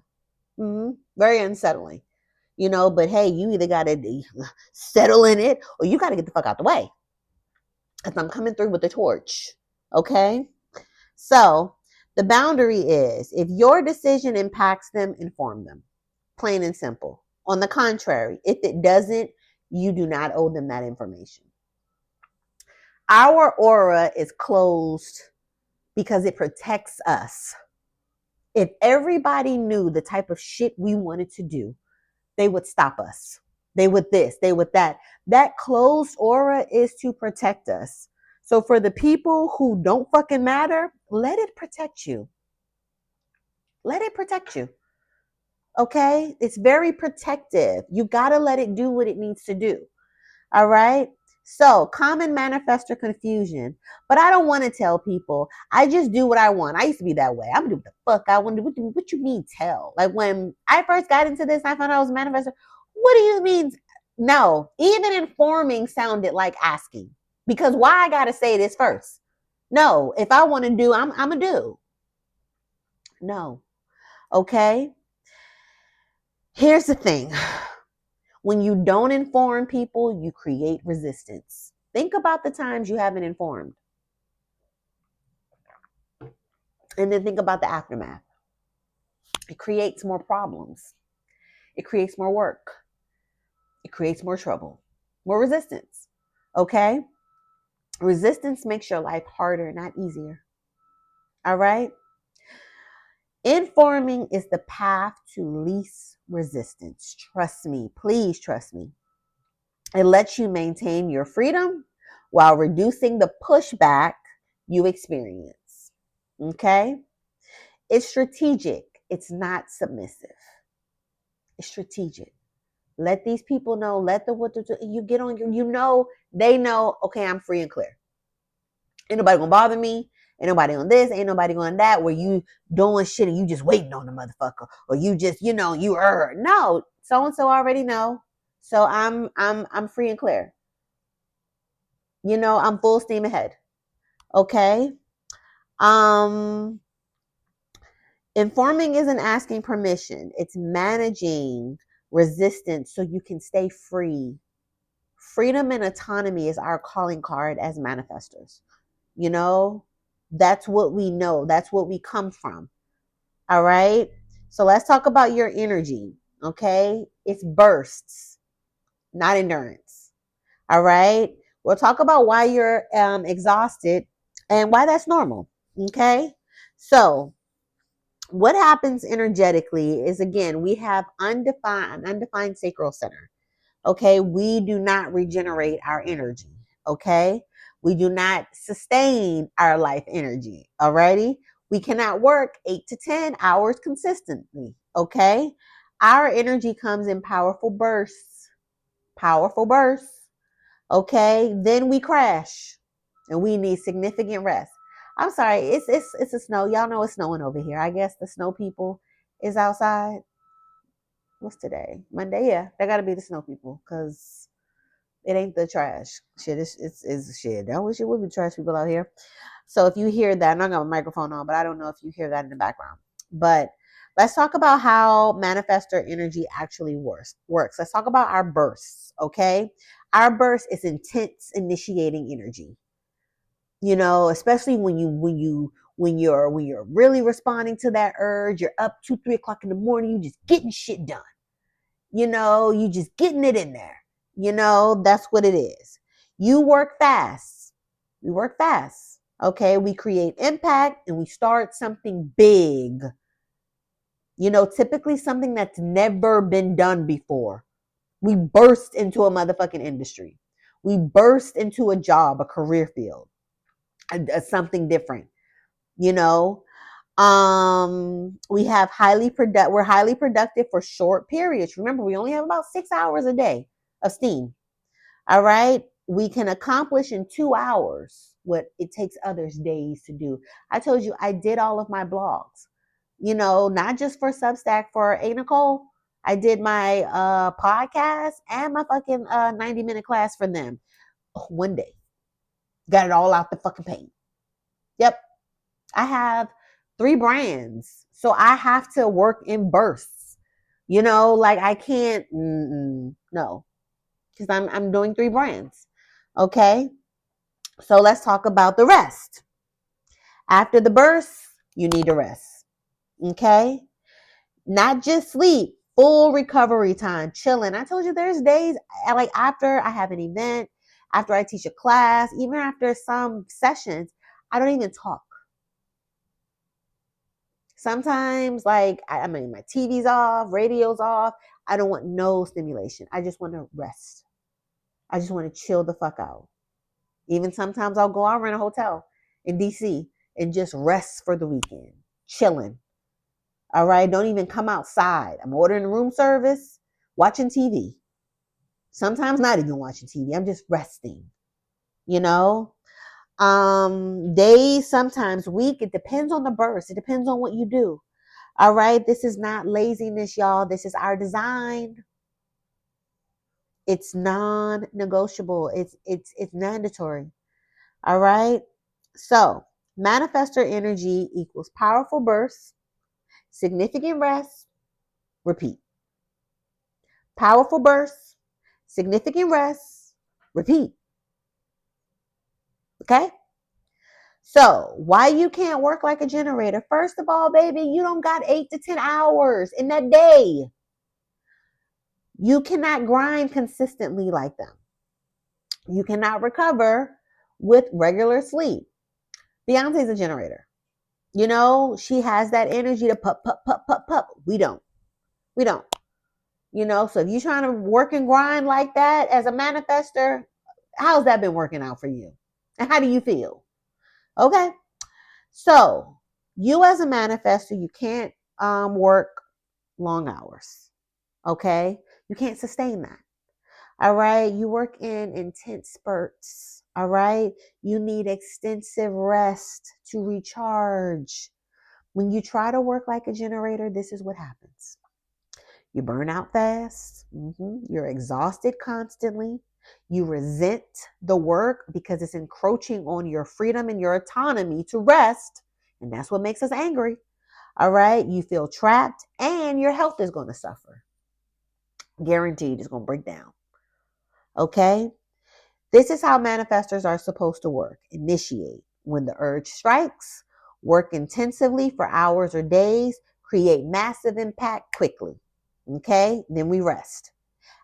Very unsettling. But hey, you either got to settle in it or you got to get the fuck out the way. Because I'm coming through with the torch. Okay? So the boundary is if your decision impacts them, inform them. Plain and simple. On the contrary, if it doesn't, you do not owe them that information. Our aura is closed because it protects us. If everybody knew the type of shit we wanted to do, they would stop us. They would this, they would that. That closed aura is to protect us. So for the people who don't fucking matter, let it protect you. Let it protect you. Okay? It's very protective. You got to let it do what it needs to do. All right? So, common manifestor confusion. But I don't want to tell people. I just do what I want. I used to be that way. I'm going to do what the fuck I want to do. What you mean tell? Like when I first got into this, I found out I was a manifestor. What do you mean? No. Even informing sounded like asking. Because why I got to say this first? No. If I want to do, I'm going to do. No. Okay? Here's the thing. When you don't inform people, you create resistance. Think about the times you haven't informed. And then think about the aftermath. It creates more problems. It creates more work. It creates more trouble, more resistance. Okay? Resistance makes your life harder, not easier. All right? Informing is the path to least resistance. Trust me. Please trust me. It lets you maintain your freedom while reducing the pushback you experience. Okay? It's strategic. It's not submissive. It's strategic. Let these people know. Let the what you get on your. You know they know. Okay, I'm free and clear. Ain't nobody gonna bother me. Ain't nobody on this. Ain't nobody on that. Where you doing shit and you just waiting on the motherfucker, or you just you no. So and so already know. So I'm free and clear. I'm full steam ahead. Okay. Um, Informing isn't asking permission. It's managing resistance so you can stay free. Freedom and autonomy is our calling card as manifestors. That's what we know. That's what we come from. All right. So let's talk about your energy. Okay. It's bursts, not endurance. All right. We'll talk about why you're exhausted and why that's normal. Okay. So what happens energetically is, again, we have undefined sacral center. Okay. We do not regenerate our energy. Okay. We do not sustain our life energy. Alrighty. We cannot work 8 to 10 hours consistently. Okay. Our energy comes in powerful bursts. Powerful bursts. Okay. Then we crash and we need significant rest. I'm sorry. It's a snow. Y'all know it's snowing over here. I guess the snow people is outside. What's today? Monday. Yeah, they gotta be the snow people because it ain't the trash. Shit, it's shit. I wish it would be trash people out here. So if you hear that, I'm not got my microphone on, but I don't know if you hear that in the background. But let's talk about how manifestor energy actually works. Let's talk about our bursts, okay? Our burst is intense initiating energy. Especially when you're really responding to that urge, you're up 2-3 o'clock in the morning, you just getting shit done. You just getting it in there. That's what it is. You work fast. We work fast. Okay. We create impact and we start something big. Typically something that's never been done before. We burst into a motherfucking industry. We burst into a job, a career field, something different. We're highly productive for short periods. Remember, we only have about 6 hours a day of steam. All right. We can accomplish in 2 hours what it takes others days to do. I told you I did all of my blogs, not just for Substack, for a.Nichole. I did my podcast and my fucking 90-minute class for them. One day. Got it all out the fucking paint. Yep. I have 3 brands. So I have to work in bursts. Like I can't, no, because I'm doing 3 brands. Okay. So let's talk about the rest. After the burst, you need to rest. Okay. Not just sleep, full recovery time, chilling. I told you there's days like after I have an event, after I teach a class, even after some sessions, I don't even talk. Sometimes, like, I mean, my TV's off, radio's off. I don't want no stimulation. I just want to rest. I just want to chill the fuck out. Even sometimes I'll rent a hotel in DC and just rest for the weekend, chilling. All right. Don't even come outside. I'm ordering room service, watching TV. Sometimes not even watching TV. I'm just resting. you know. Days, sometimes week. It depends on the burst. It depends on what you do. All right. This is not laziness, y'all. This is our design. It's non-negotiable. It's mandatory. All right. So manifestor energy equals powerful bursts, significant rest, repeat. Powerful bursts, significant rest, repeat. Okay. So why you can't work like a generator? First of all, baby, you don't got 8 to 10 hours in that day. You cannot grind consistently like them. You cannot recover with regular sleep. Beyonce's a generator. You know, she has that energy to pup, pup, pup, pup, pup. We don't. We don't. You know, so if you're trying to work and grind like that as a manifester, how's that been working out for you? And how do you feel? Okay. So you as a manifester, you can't work long hours. Okay. You can't sustain that. All right. You work in intense spurts. All right. You need extensive rest to recharge. When you try to work like a generator, this is what happens. You burn out fast. You're exhausted constantly. You resent the work because it's encroaching on your freedom and your autonomy to rest. And that's what makes us angry. All right. You feel trapped and your health is going to suffer. Guaranteed it's going to break down. Okay. This is how manifestors are supposed to work. Initiate when the urge strikes, work intensively for hours or days, create massive impact quickly. Okay. Then we rest.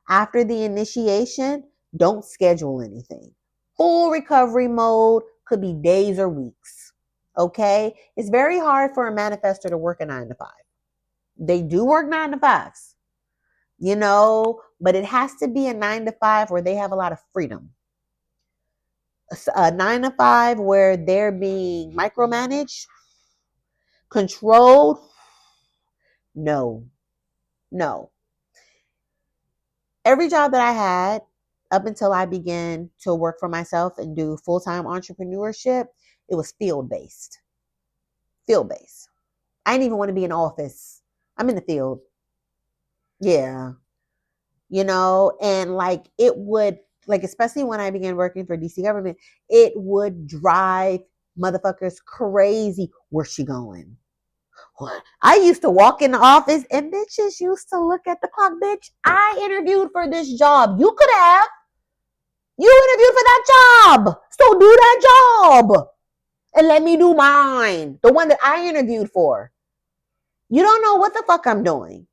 After the initiation, don't schedule anything. Full recovery mode could be days or weeks. Okay. It's very hard for a manifestor to work a 9 to 5. They do work 9 to 5s, you know, but it has to be a 9 to 5 where they have a lot of freedom. A 9 to 5 where they're being micromanaged, controlled. No, no. Every job that I had up until I began to work for myself and do full-time entrepreneurship, it was field-based. Field-based. I didn't even want to be in office. I'm in the field. Yeah. You know, and like it would, like, especially when I began working for DC government, it would drive motherfuckers crazy. Where's she going? I used to walk in the office and bitches used to look at the clock. Bitch, I interviewed for this job. You could have. You interviewed for that job. So do that job. And let me do mine. The one that I interviewed for. You don't know what the fuck I'm doing.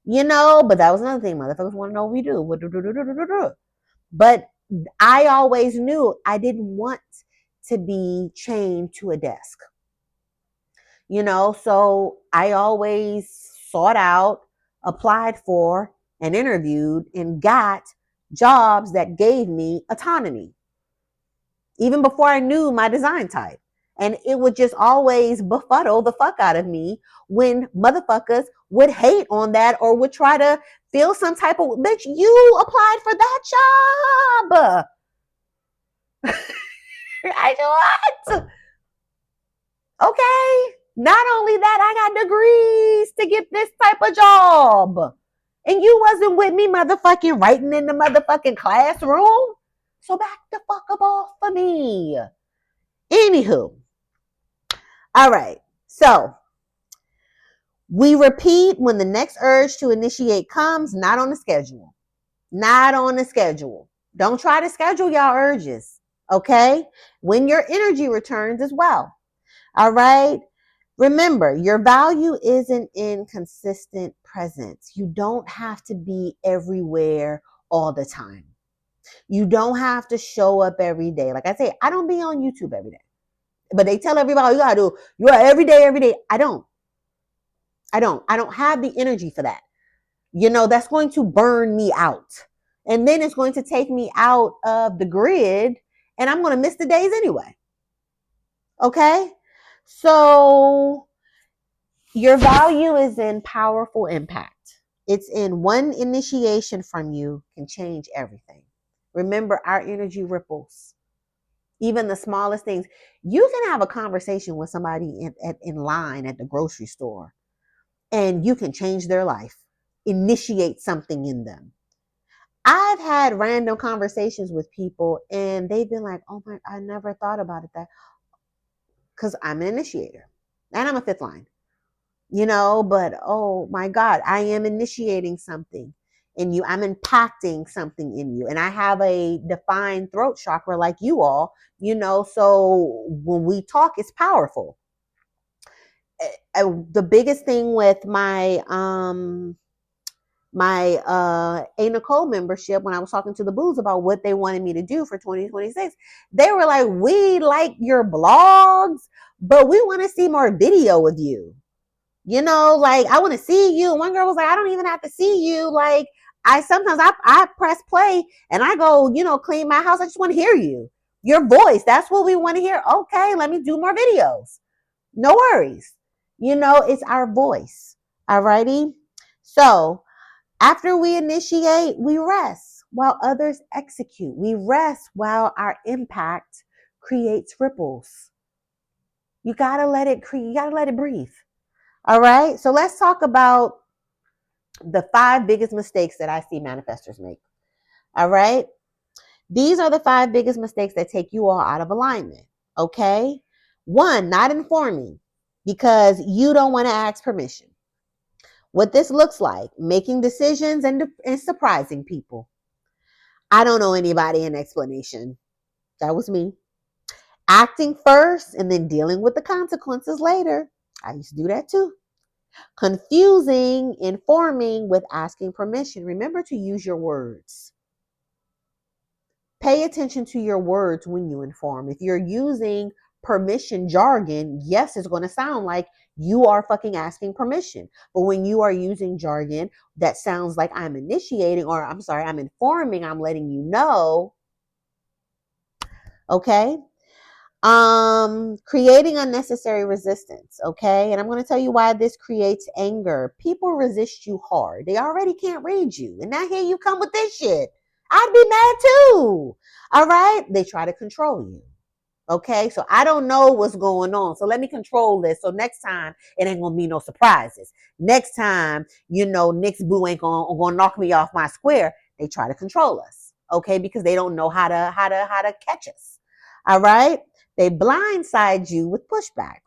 You know, but that was another thing. Motherfuckers want to know what we do. But I always knew I didn't want to be chained to a desk. You know, so I always sought out, applied for, and interviewed and got jobs that gave me autonomy, even before I knew my design type. And it would just always befuddle the fuck out of me when motherfuckers would hate on that or would try to feel some type of, bitch, you applied for that job. I what? Okay. Not only that, I got degrees to get this type of job. And you wasn't with me motherfucking writing in the motherfucking classroom. So back the fuck up off for me. Anywho. All right. So we repeat when the next urge to initiate comes, not on the schedule. Not on the schedule. Don't try to schedule y'all urges. Okay. When your energy returns as well. All right. Remember, your value isn't in consistent presence. You don't have to be everywhere all the time. You don't have to show up every day. Like I say, I don't be on YouTube every day. But they tell everybody, you gotta do, you are every day. I don't have the energy for that. You know, that's going to burn me out. And then it's going to take me out of the grid and I'm going to miss the days anyway. Okay? So your value is in powerful impact. It's in one initiation from you can change everything. Remember, our energy ripples. Even the smallest things. You can have a conversation with somebody in line at the grocery store, and you can change their life, initiate something in them. I've had random conversations with people, and they've been like, oh my, I never thought about it that, because I'm an initiator and I'm a fifth line, but oh my God, I am initiating something in you. I'm impacting something in you. And I have a defined throat chakra like you all, so when we talk, it's powerful. The biggest thing with my a.Nichole membership, when I was talking to the booze about what they wanted me to do for 2026, they were like, we like your blogs, but we want to see more video of you. Like, I want to see you. One girl was like, I don't even have to see you. Like, I press play and I go, clean my house. I just want to hear you. Your voice. That's what we want to hear. Okay, let me do more videos. No worries. It's our voice. Alrighty. So after we initiate, we rest while others execute. We rest while our impact creates ripples. You gotta let it breathe. All right. So let's talk about the 5 biggest mistakes that I see manifestors make. All right. These are the 5 biggest mistakes that take you all out of alignment. Okay. 1, not informing because you don't want to ask permission. What this looks like, making decisions and surprising people. I don't know anybody in explanation. That was me. Acting first and then dealing with the consequences later. I used to do that too. Confusing informing with asking permission. Remember to use your words. Pay attention to your words when you inform. If you're using permission jargon, yes, it's going to sound like you are fucking asking permission. But when you are using jargon that sounds like I'm initiating, or I'm sorry, I'm informing, I'm letting you know. Okay. Creating unnecessary resistance. Okay. And I'm going to tell you why this creates anger. People resist you hard. They already can't read you. And now here you come with this shit. I'd be mad too. All right. They try to control you. Okay. So I don't know what's going on. So let me control this. So next time it ain't going to be no surprises. Next time, Nick's boo ain't going to knock me off my square. They try to control us. Okay. Because they don't know how to catch us. All right. They blindside you with pushback,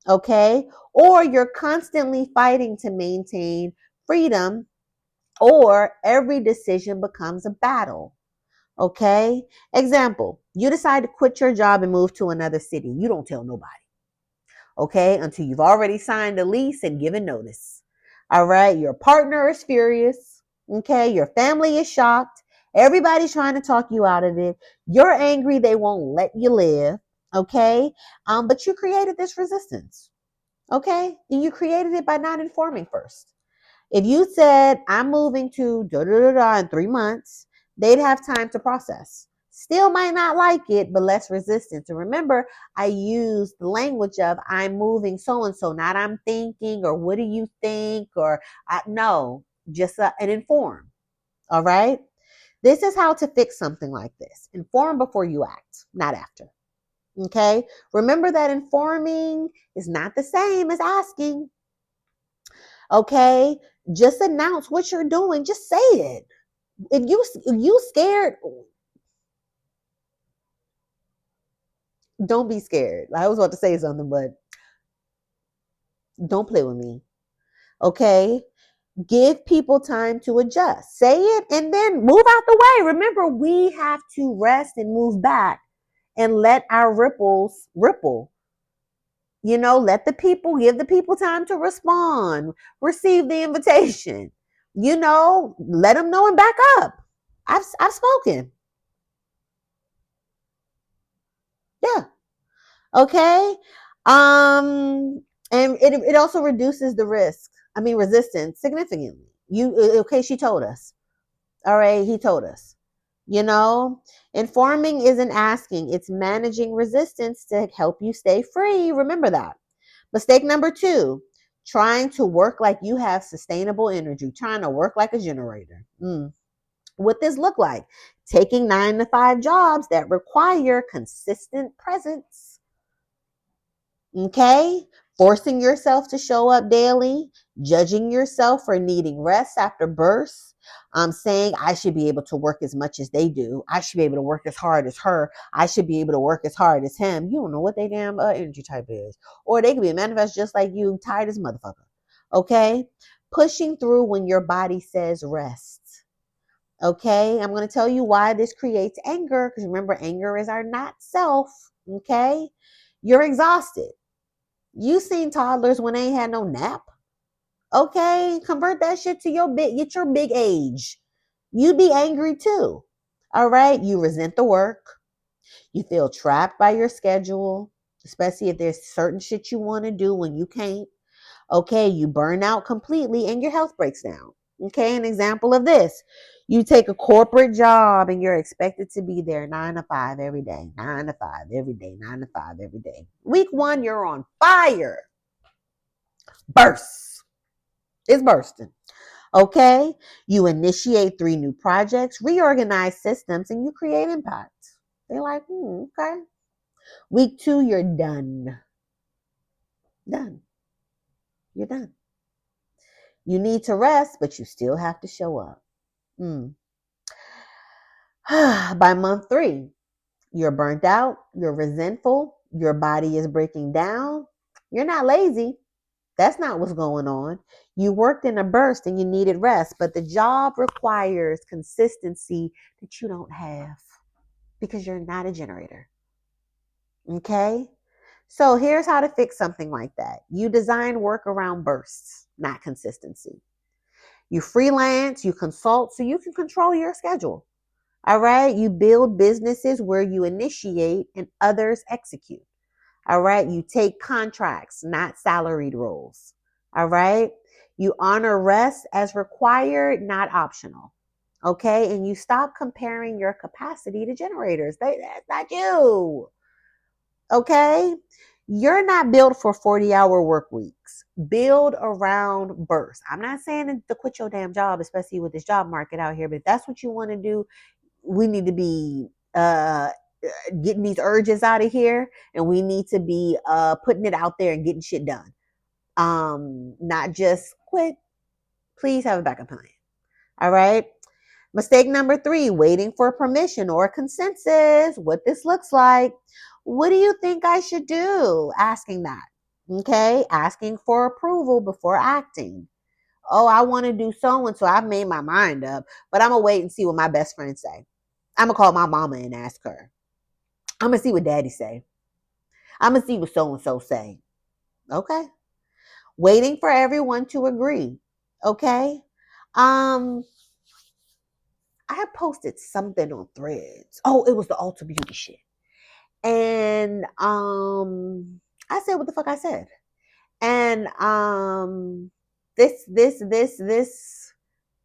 okay? Or you're constantly fighting to maintain freedom, or every decision becomes a battle, okay? Example, you decide to quit your job and move to another city. You don't tell nobody, okay? Until you've already signed a lease and given notice, all right? Your partner is furious, okay? Your family is shocked. Everybody's trying to talk you out of it. You're angry they won't let you live. Okay. But you created this resistance. Okay. And you created it by not informing first. If you said, I'm moving to in 3 months, they'd have time to process. Still might not like it, but less resistance. And remember, I used the language of I'm moving so and so, not I'm thinking or what do you think or no, just an inform. All right. This is how to fix something like this. Inform before you act, not after. Okay. Remember that informing is not the same as asking. Okay. Just announce what you're doing. Just say it. If you scared, don't be scared. I was about to say something, but don't play with me. Okay. Give people time to adjust. Say it and then move out the way. Remember, we have to rest and move back and let our ripples ripple. Let give the people time to respond, receive the invitation, let them know and back up. I've spoken. Yeah. Okay. And it also reduces the resistance significantly. Okay, she told us. All right, he told us. Informing isn't asking, it's managing resistance to help you stay free. Remember that. Mistake number 2, trying to work like you have sustainable energy, trying to work like a generator. What this look like? Taking 9-to-5 jobs that require consistent presence. Okay? Forcing yourself to show up daily, judging yourself for needing rest after bursts. Saying I should be able to work as much as they do. I should be able to work as hard as her. I should be able to work as hard as him. You don't know what they damn energy type is. Or they could be a manifest just like you, tired as a motherfucker. Okay? Pushing through when your body says rest. Okay? I'm going to tell you why this creates anger, because remember, anger is our not self. Okay? You're exhausted. You seen toddlers when they ain't had no nap. Okay, convert that shit to get your big age. You be angry too. All right, you resent the work. You feel trapped by your schedule, especially if there's certain shit you want to do when you can't. Okay, you burn out completely and your health breaks down. Okay, an example of this. You take a corporate job and you're expected to be there 9 to 5 every day, 9 to 5 every day, 9 to 5 every day. Week 1, you're on fire. Bursts. It's bursting. Okay? You initiate 3 new projects, reorganize systems, and you create impact. They're like, okay. Week 2, you're done. Done. You're done. You need to rest, but you still have to show up. By month 3, you're burnt out, you're resentful, your body is breaking down. You're not lazy. That's not what's going on. You worked in a burst and you needed rest, but the job requires consistency that you don't have because you're not a generator. Okay? So here's how to fix something like that. You design work around bursts, not consistency. You freelance, you consult so you can control your schedule. All right? You build businesses where you initiate and others execute. All right? You take contracts, not salaried roles. All right? You honor rest as required, not optional. Okay? And you stop comparing your capacity to generators. That's not you. Okay? You're not built for 40-hour work weeks. Build around bursts. I'm not saying to quit your damn job, especially with this job market out here, but if that's what you want to do, we need to be getting these urges out of here, and we need to be putting it out there and getting shit done. Not just quit. Please have a backup plan. All right. Mistake number 3, waiting for permission or consensus. What this looks like. What do you think I should do? Asking that. Okay. Asking for approval before acting. Oh, I want to do so and so. I've made my mind up, but I'm going to wait and see what my best friend say. I'm going to call my mama and ask her. I'm going to see what daddy say. I'm going to see what so and so say. Okay. Waiting for everyone to agree. Okay. I had posted something on Threads. Oh, it was the Ulta Beauty shit. And I said what the fuck I said. And this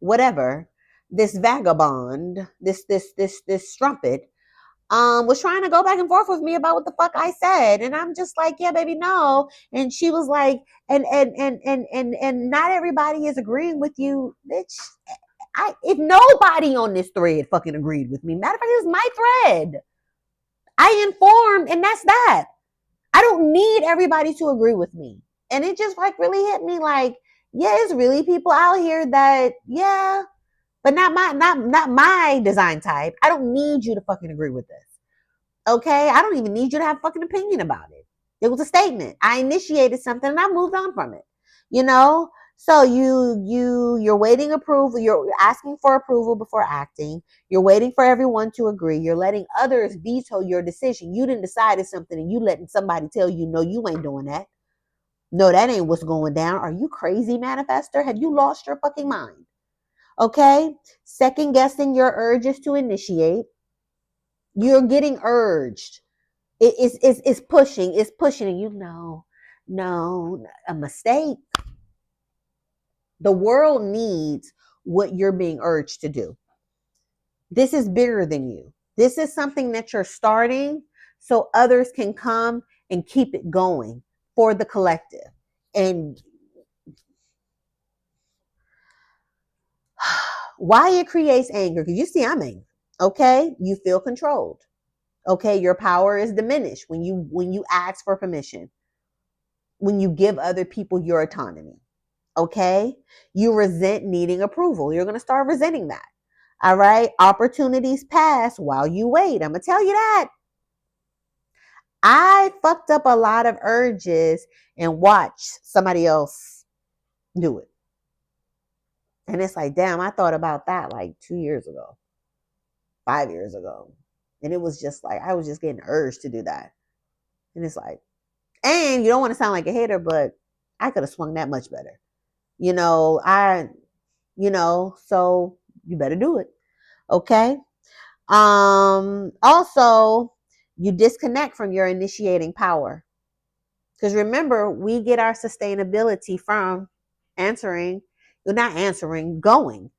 whatever, this vagabond, this strumpet was trying to go back and forth with me about what the fuck I said. And I'm just like, yeah, baby, no. And she was like, and not everybody is agreeing with you, bitch. If nobody on this thread fucking agreed with me, matter of fact, it was my thread. I informed, and that's that. I don't need everybody to agree with me. And it just like really hit me like, yeah, it's really people out here that, yeah, but not my design type. I don't need you to fucking agree with this. Okay? I don't even need you to have a fucking opinion about it. It was a statement. I initiated something and I moved on from it. You know? So you're waiting approval, you're asking for approval before acting. You're waiting for everyone to agree. You're letting others veto your decision. You didn't decide something and you letting somebody tell you, no, you ain't doing that. No, that ain't what's going down. Are you crazy, manifestor? Have you lost your fucking mind? Okay? Second guessing your urges to initiate. You're getting urged. It's pushing, and you know, no, a mistake. The world needs what you're being urged to do. This is bigger than you. This is something that you're starting so others can come and keep it going for the collective. And Why it creates anger? Because you see, I'm angry. Okay, you feel controlled. Okay, your power is diminished when you ask for permission, when you give other people your autonomy. Okay, you resent needing approval. You're gonna start resenting that. All right, opportunities pass while you wait. I'm gonna tell you that. I fucked up a lot of urges and watched somebody else do it. And it's like, damn, I thought about that like 2 years ago, 5 years ago. And it was just like, I was just getting urged to do that. And it's like, and you don't want to sound like a hater, but I could have swung that much better. So you better do it. Okay. Also, you disconnect from your initiating power. Because remember, we get our sustainability from answering, not answering, going,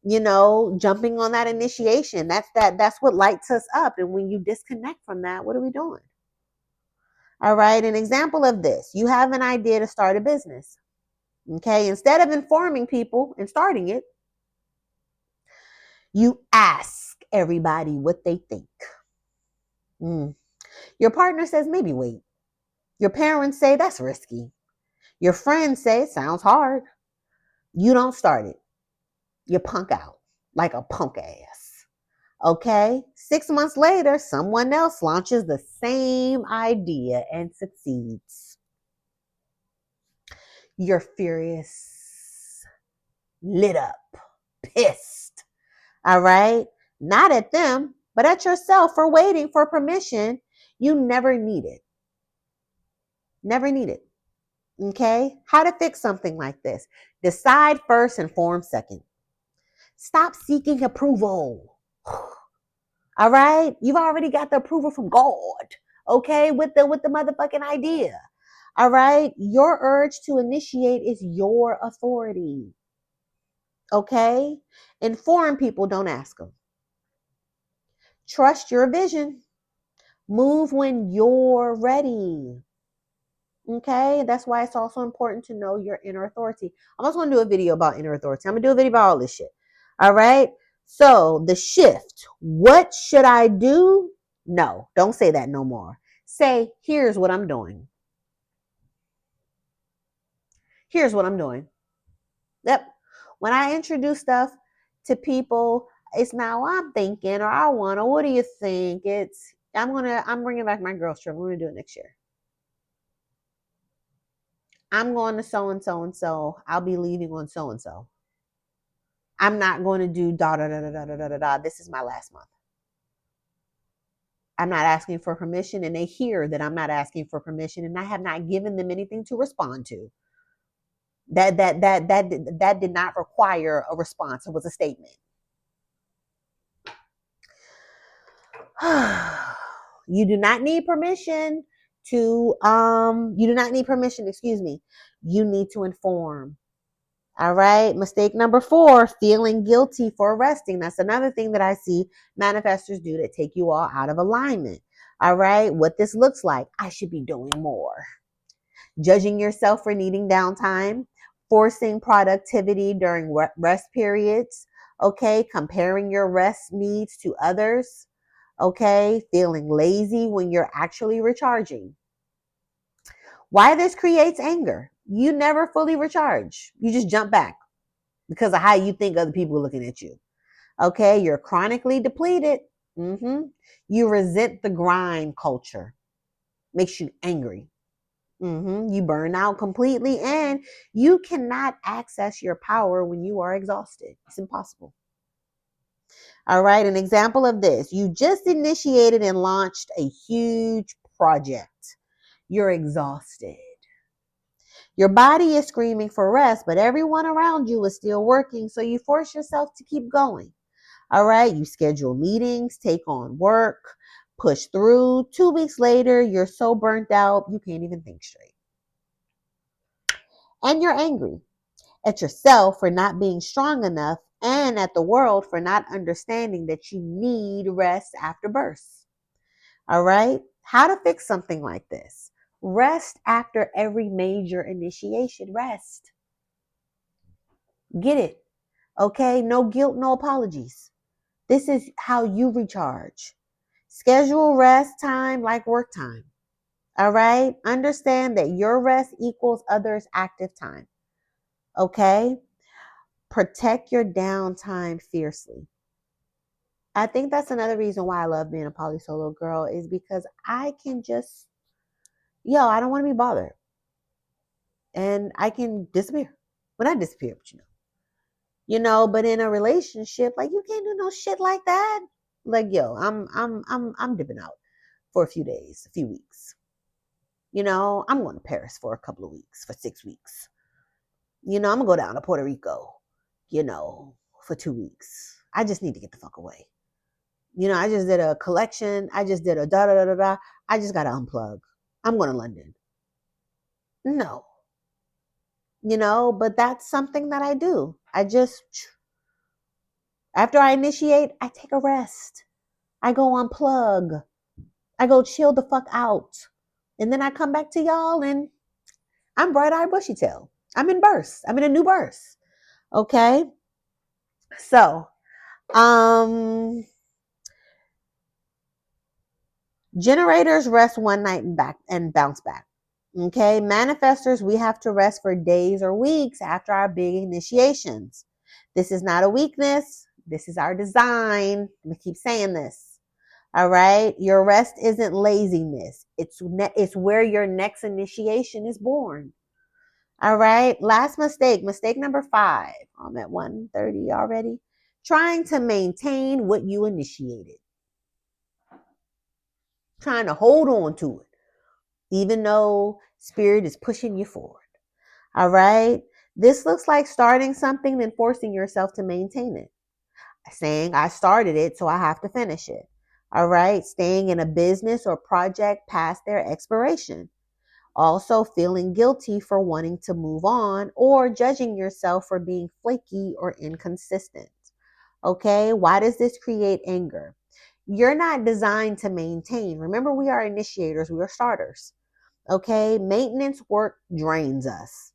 jumping on that initiation. That's what lights us up. And when you disconnect from that, what are we doing? All right. An example of this, you have an idea to start a business. Okay. Instead of informing people and starting it, you ask everybody what they think. Your partner says, maybe wait. Your parents say, that's risky. Your friends say, it sounds hard. You don't start it. You punk out like a punk ass. Okay? 6 months later, someone else launches the same idea and succeeds. You're furious, lit up, pissed. All right? Not at them, but at yourself for waiting for permission you never needed. Never needed. Okay? How to fix something like this. Decide first, inform second. Stop seeking approval. All right? You've already got the approval from God. Okay? With the motherfucking idea. All right? Your urge to initiate is your authority. Okay? Inform people, don't ask them. Trust your vision. Move when you're ready. Okay, that's why it's also important to know your inner authority. I'm also going to do a video about inner authority. I'm going to do a video about all this shit. All right. So the shift, what should I do? No, don't say that no more. Say, here's what I'm doing. Here's what I'm doing. Yep. When I introduce stuff to people, it's now I'm thinking, or I want, or what do you think? I'm bringing back my girls trip. I'm going to do it next year. I'm going to so and so and so. I'll be leaving on so and so. I'm not going to do da da da da da da da da. This is my last month. I'm not asking for permission, and they hear that I'm not asking for permission, and I have not given them anything to respond to. That did not require a response. It was a statement. You do not need permission to you do not need permission, excuse me. You need to inform. All right. Mistake number 4, feeling guilty for resting. That's another thing that I see manifestors do that take you all out of alignment. All right. What this looks like, I should be doing more. Judging yourself for needing downtime, forcing productivity during rest periods. Okay. Comparing your rest needs to others. Okay. Feeling lazy when you're actually recharging. Why this creates anger? You never fully recharge. You just jump back because of how you think other people are looking at you. Okay, you're chronically depleted. You resent the grind culture. Makes you angry. You burn out completely, and you cannot access your power when you are exhausted. It's impossible. All right, an example of this. You just initiated and launched a huge project. You're exhausted. Your body is screaming for rest, but everyone around you is still working, so you force yourself to keep going. All right, you schedule meetings, take on work, push through. 2 weeks later, you're so burnt out, you can't even think straight. And you're angry at yourself for not being strong enough and at the world for not understanding that you need rest after bursts. All right, how to fix something like this? Rest after every major initiation. Rest. Get it. Okay? No guilt, no apologies. This is how you recharge. Schedule rest time like work time. All right? Understand that your rest equals others' active time. Okay? Protect your downtime fiercely. I think that's another reason why I love being a poly solo girl is because I can just, I don't want to be bothered. And I can disappear. Well, not disappear, but but in a relationship, like you can't do no shit like that. Like, I'm dipping out for a few days, a few weeks. I'm going to Paris for a couple of weeks, for 6 weeks. I'm gonna go down to Puerto Rico, for 2 weeks. I just need to get the fuck away. I just did a collection. I just did a da da da da da. I just gotta unplug. I'm going to London. No, but that's something that I do. After I initiate, I take a rest. I go unplug. I go chill the fuck out. And then I come back to y'all and I'm bright-eyed bushy tail. I'm in bursts. I'm in a new burst. Okay? So, generators rest one night and bounce back. Okay? Manifestors, we have to rest for days or weeks after our big initiations. This is not a weakness. This is our design. We keep saying this. All right? Your rest isn't laziness. It's where your next initiation is born. All right? Last mistake number 5. I'm at 1:30 already. Trying to maintain what you initiated. Trying to hold on to it, even though spirit is pushing you forward. All right? This looks like starting something then forcing yourself to maintain it. Saying, I started it, so I have to finish it. All right? Staying in a business or project past their expiration. Also feeling guilty for wanting to move on or judging yourself for being flaky or inconsistent. Okay? Why does this create anger? You're not designed to maintain. Remember, we are initiators. We are starters. Okay? Maintenance work drains us.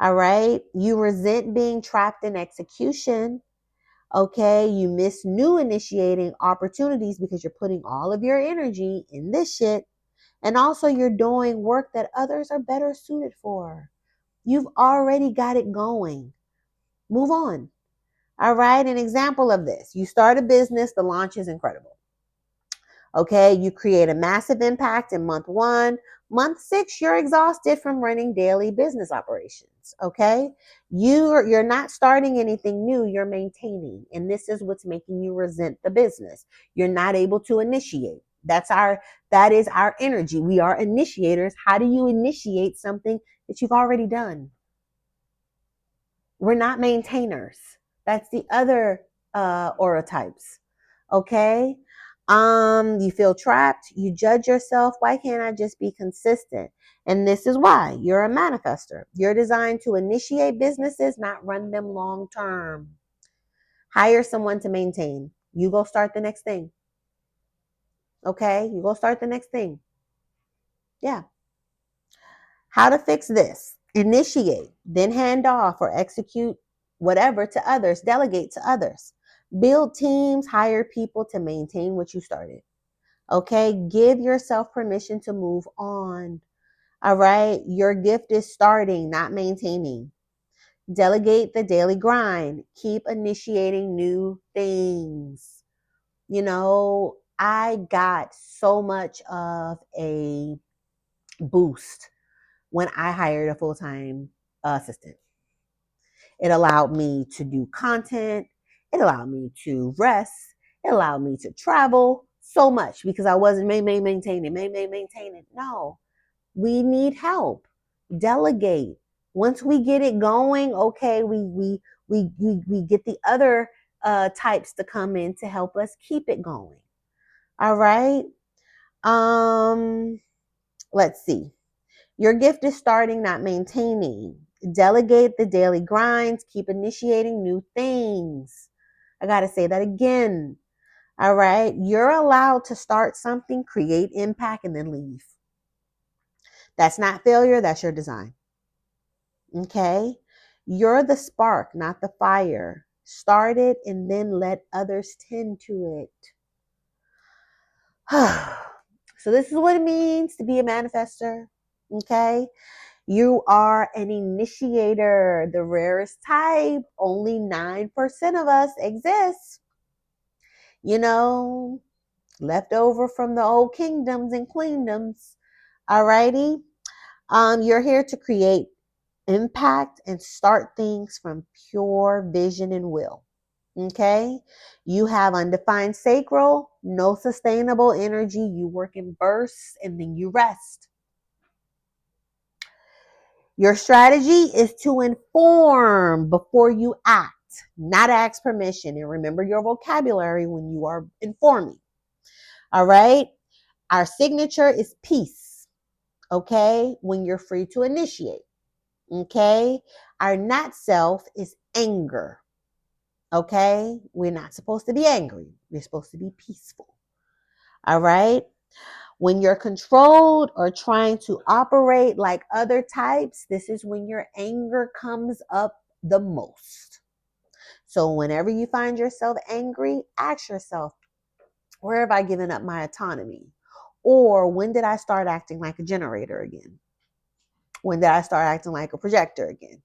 All right? You resent being trapped in execution. Okay? You miss new initiating opportunities because you're putting all of your energy in this shit. And also, you're doing work that others are better suited for. You've already got it going. Move on. All right? An example of this. You start a business, the launch is incredible. Okay, you create a massive impact in month 1. Month 6, you're exhausted from running daily business operations. Okay, you're not starting anything new, you're maintaining. And this is what's making you resent the business. You're not able to initiate. That is our energy. We are initiators. How do you initiate something that you've already done? We're not maintainers. That's the other aura types. Okay. You feel trapped. You judge yourself. Why can't I just be consistent? And this is why you're a manifestor. You're designed to initiate businesses, not run them long term. Hire someone to maintain. You go start the next thing. Okay. You go start the next thing. Yeah. How to fix this? Initiate, then hand off or execute whatever to others, delegate to others. Build teams, hire people to maintain what you started. Okay, give yourself permission to move on. All right, your gift is starting, not maintaining. Delegate the daily grind. Keep initiating new things. I got so much of a boost when I hired a full-time assistant. It allowed me to do content. It allowed me to rest. It allowed me to travel so much because I wasn't maintaining. No, we need help. Delegate. Once we get it going, okay, we get the other types to come in to help us keep it going. All right. Let's see. Your gift is starting, not maintaining. Delegate the daily grinds. Keep initiating new things. I got to say that again. All right. You're allowed to start something, create impact, and then leave. That's not failure. That's your design. Okay. You're the spark, not the fire. Start it and then let others tend to it. So this is what it means to be a manifester. Okay. You are an initiator, the rarest type. Only 9% of us exist. You know, left over from the old kingdoms and queendoms. Alrighty. You're here to create impact and start things from pure vision and will. Okay. You have undefined sacral, no sustainable energy. You work in bursts and then you rest. Your strategy is to inform before you act, not ask permission. And remember your vocabulary when you are informing. All right. Our signature is peace. Okay. When you're free to initiate. Okay. Our not self is anger. Okay. We're not supposed to be angry. We're supposed to be peaceful. All right. When you're controlled or trying to operate like other types, this is when your anger comes up the most. So whenever you find yourself angry, ask yourself, where have I given up my autonomy? Or when did I start acting like a generator again? When did I start acting like a projector again?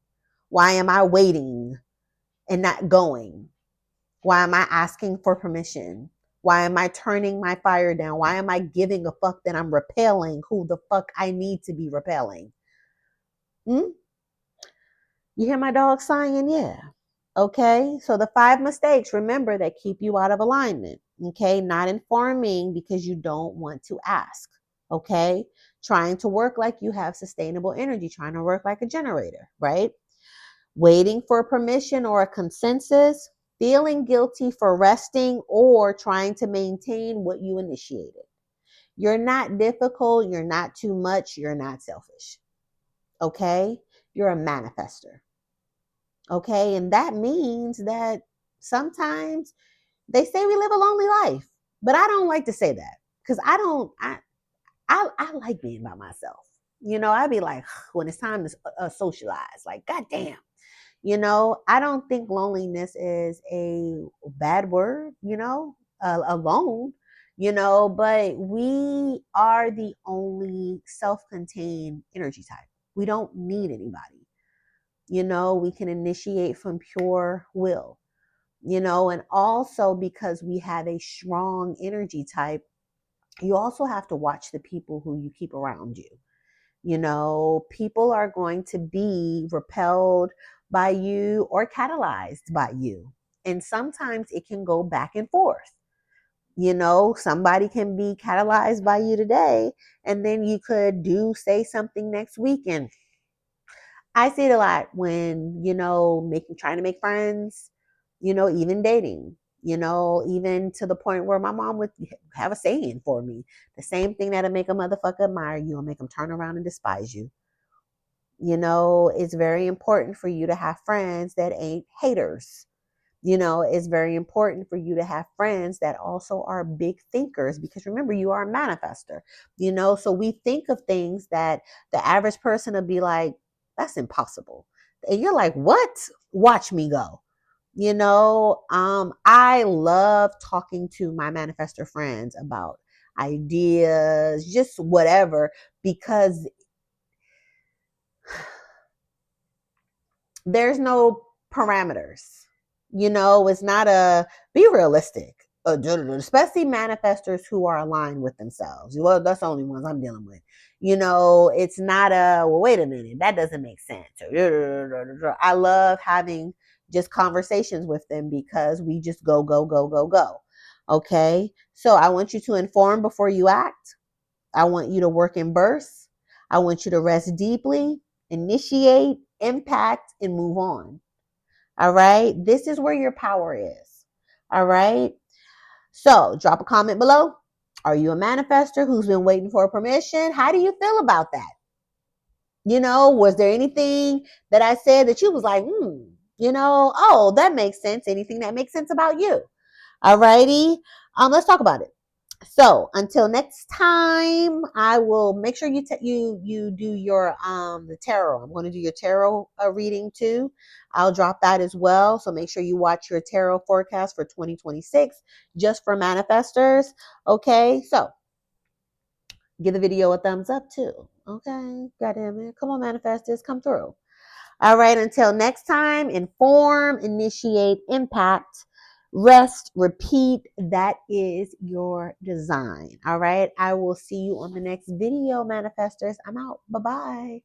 Why am I waiting and not going? Why am I asking for permission? Why am I turning my fire down? Why am I giving a fuck that I'm repelling who the fuck I need to be repelling? You hear my dog sighing? Yeah. Okay. So the 5 mistakes, remember, that keep you out of alignment. Okay. Not informing because you don't want to ask. Okay. Trying to work like you have sustainable energy, trying to work like a generator, right? Waiting for permission or a consensus, feeling guilty for resting or trying to maintain what you initiated. You're not difficult. You're not too much. You're not selfish. Okay. You're a manifester. Okay. And that means that sometimes they say we live a lonely life, but I don't like to say that because I like being by myself. I'd be like, when it's time to socialize, like, goddamn. I don't think loneliness is a bad word, alone, but we are the only self-contained energy type. We don't need anybody. We can initiate from pure will, and also because we have a strong energy type, you also have to watch the people who you keep around you. People are going to be repelled by you or catalyzed by you. And sometimes it can go back and forth. Somebody can be catalyzed by you today, and then you could say something next week. And I see it a lot when, trying to make friends, even dating, even to the point where my mom would have a saying for me. The same thing that'll make a motherfucker admire you will make them turn around and despise you. It's very important for you to have friends that ain't haters. It's very important for you to have friends that also are big thinkers, because remember, you are a manifester, so we think of things that the average person will be like, that's impossible. And you're like, what? Watch me go. I love talking to my manifestor friends about ideas, just whatever, because there's no parameters. It's not be realistic. Especially manifestors who are aligned with themselves. Well, that's the only ones I'm dealing with. It's not well, wait a minute, that doesn't make sense. I love having just conversations with them because we just go, go, go, go, go. Okay. So I want you to inform before you act. I want you to work in bursts. I want you to rest deeply, initiate, impact, and move on. All right. This is where your power is. All right. So drop a comment below. Are you a manifester who's been waiting for permission? How do you feel about that? Was there anything that I said that you was like, oh, that makes sense. Anything that makes sense about you? All righty. Let's talk about it. So until next time, I will make sure you do your the tarot. I'm going to do your tarot reading too. I'll drop that as well. So make sure you watch your tarot forecast for 2026 just for manifestors. Okay, so give the video a thumbs up too. Okay, goddamn it, come on, manifestors, come through. All right, until next time, inform, initiate, impact, rest, repeat. That is your design. All right, I will see you on the next video, manifestors. I'm out. Bye bye.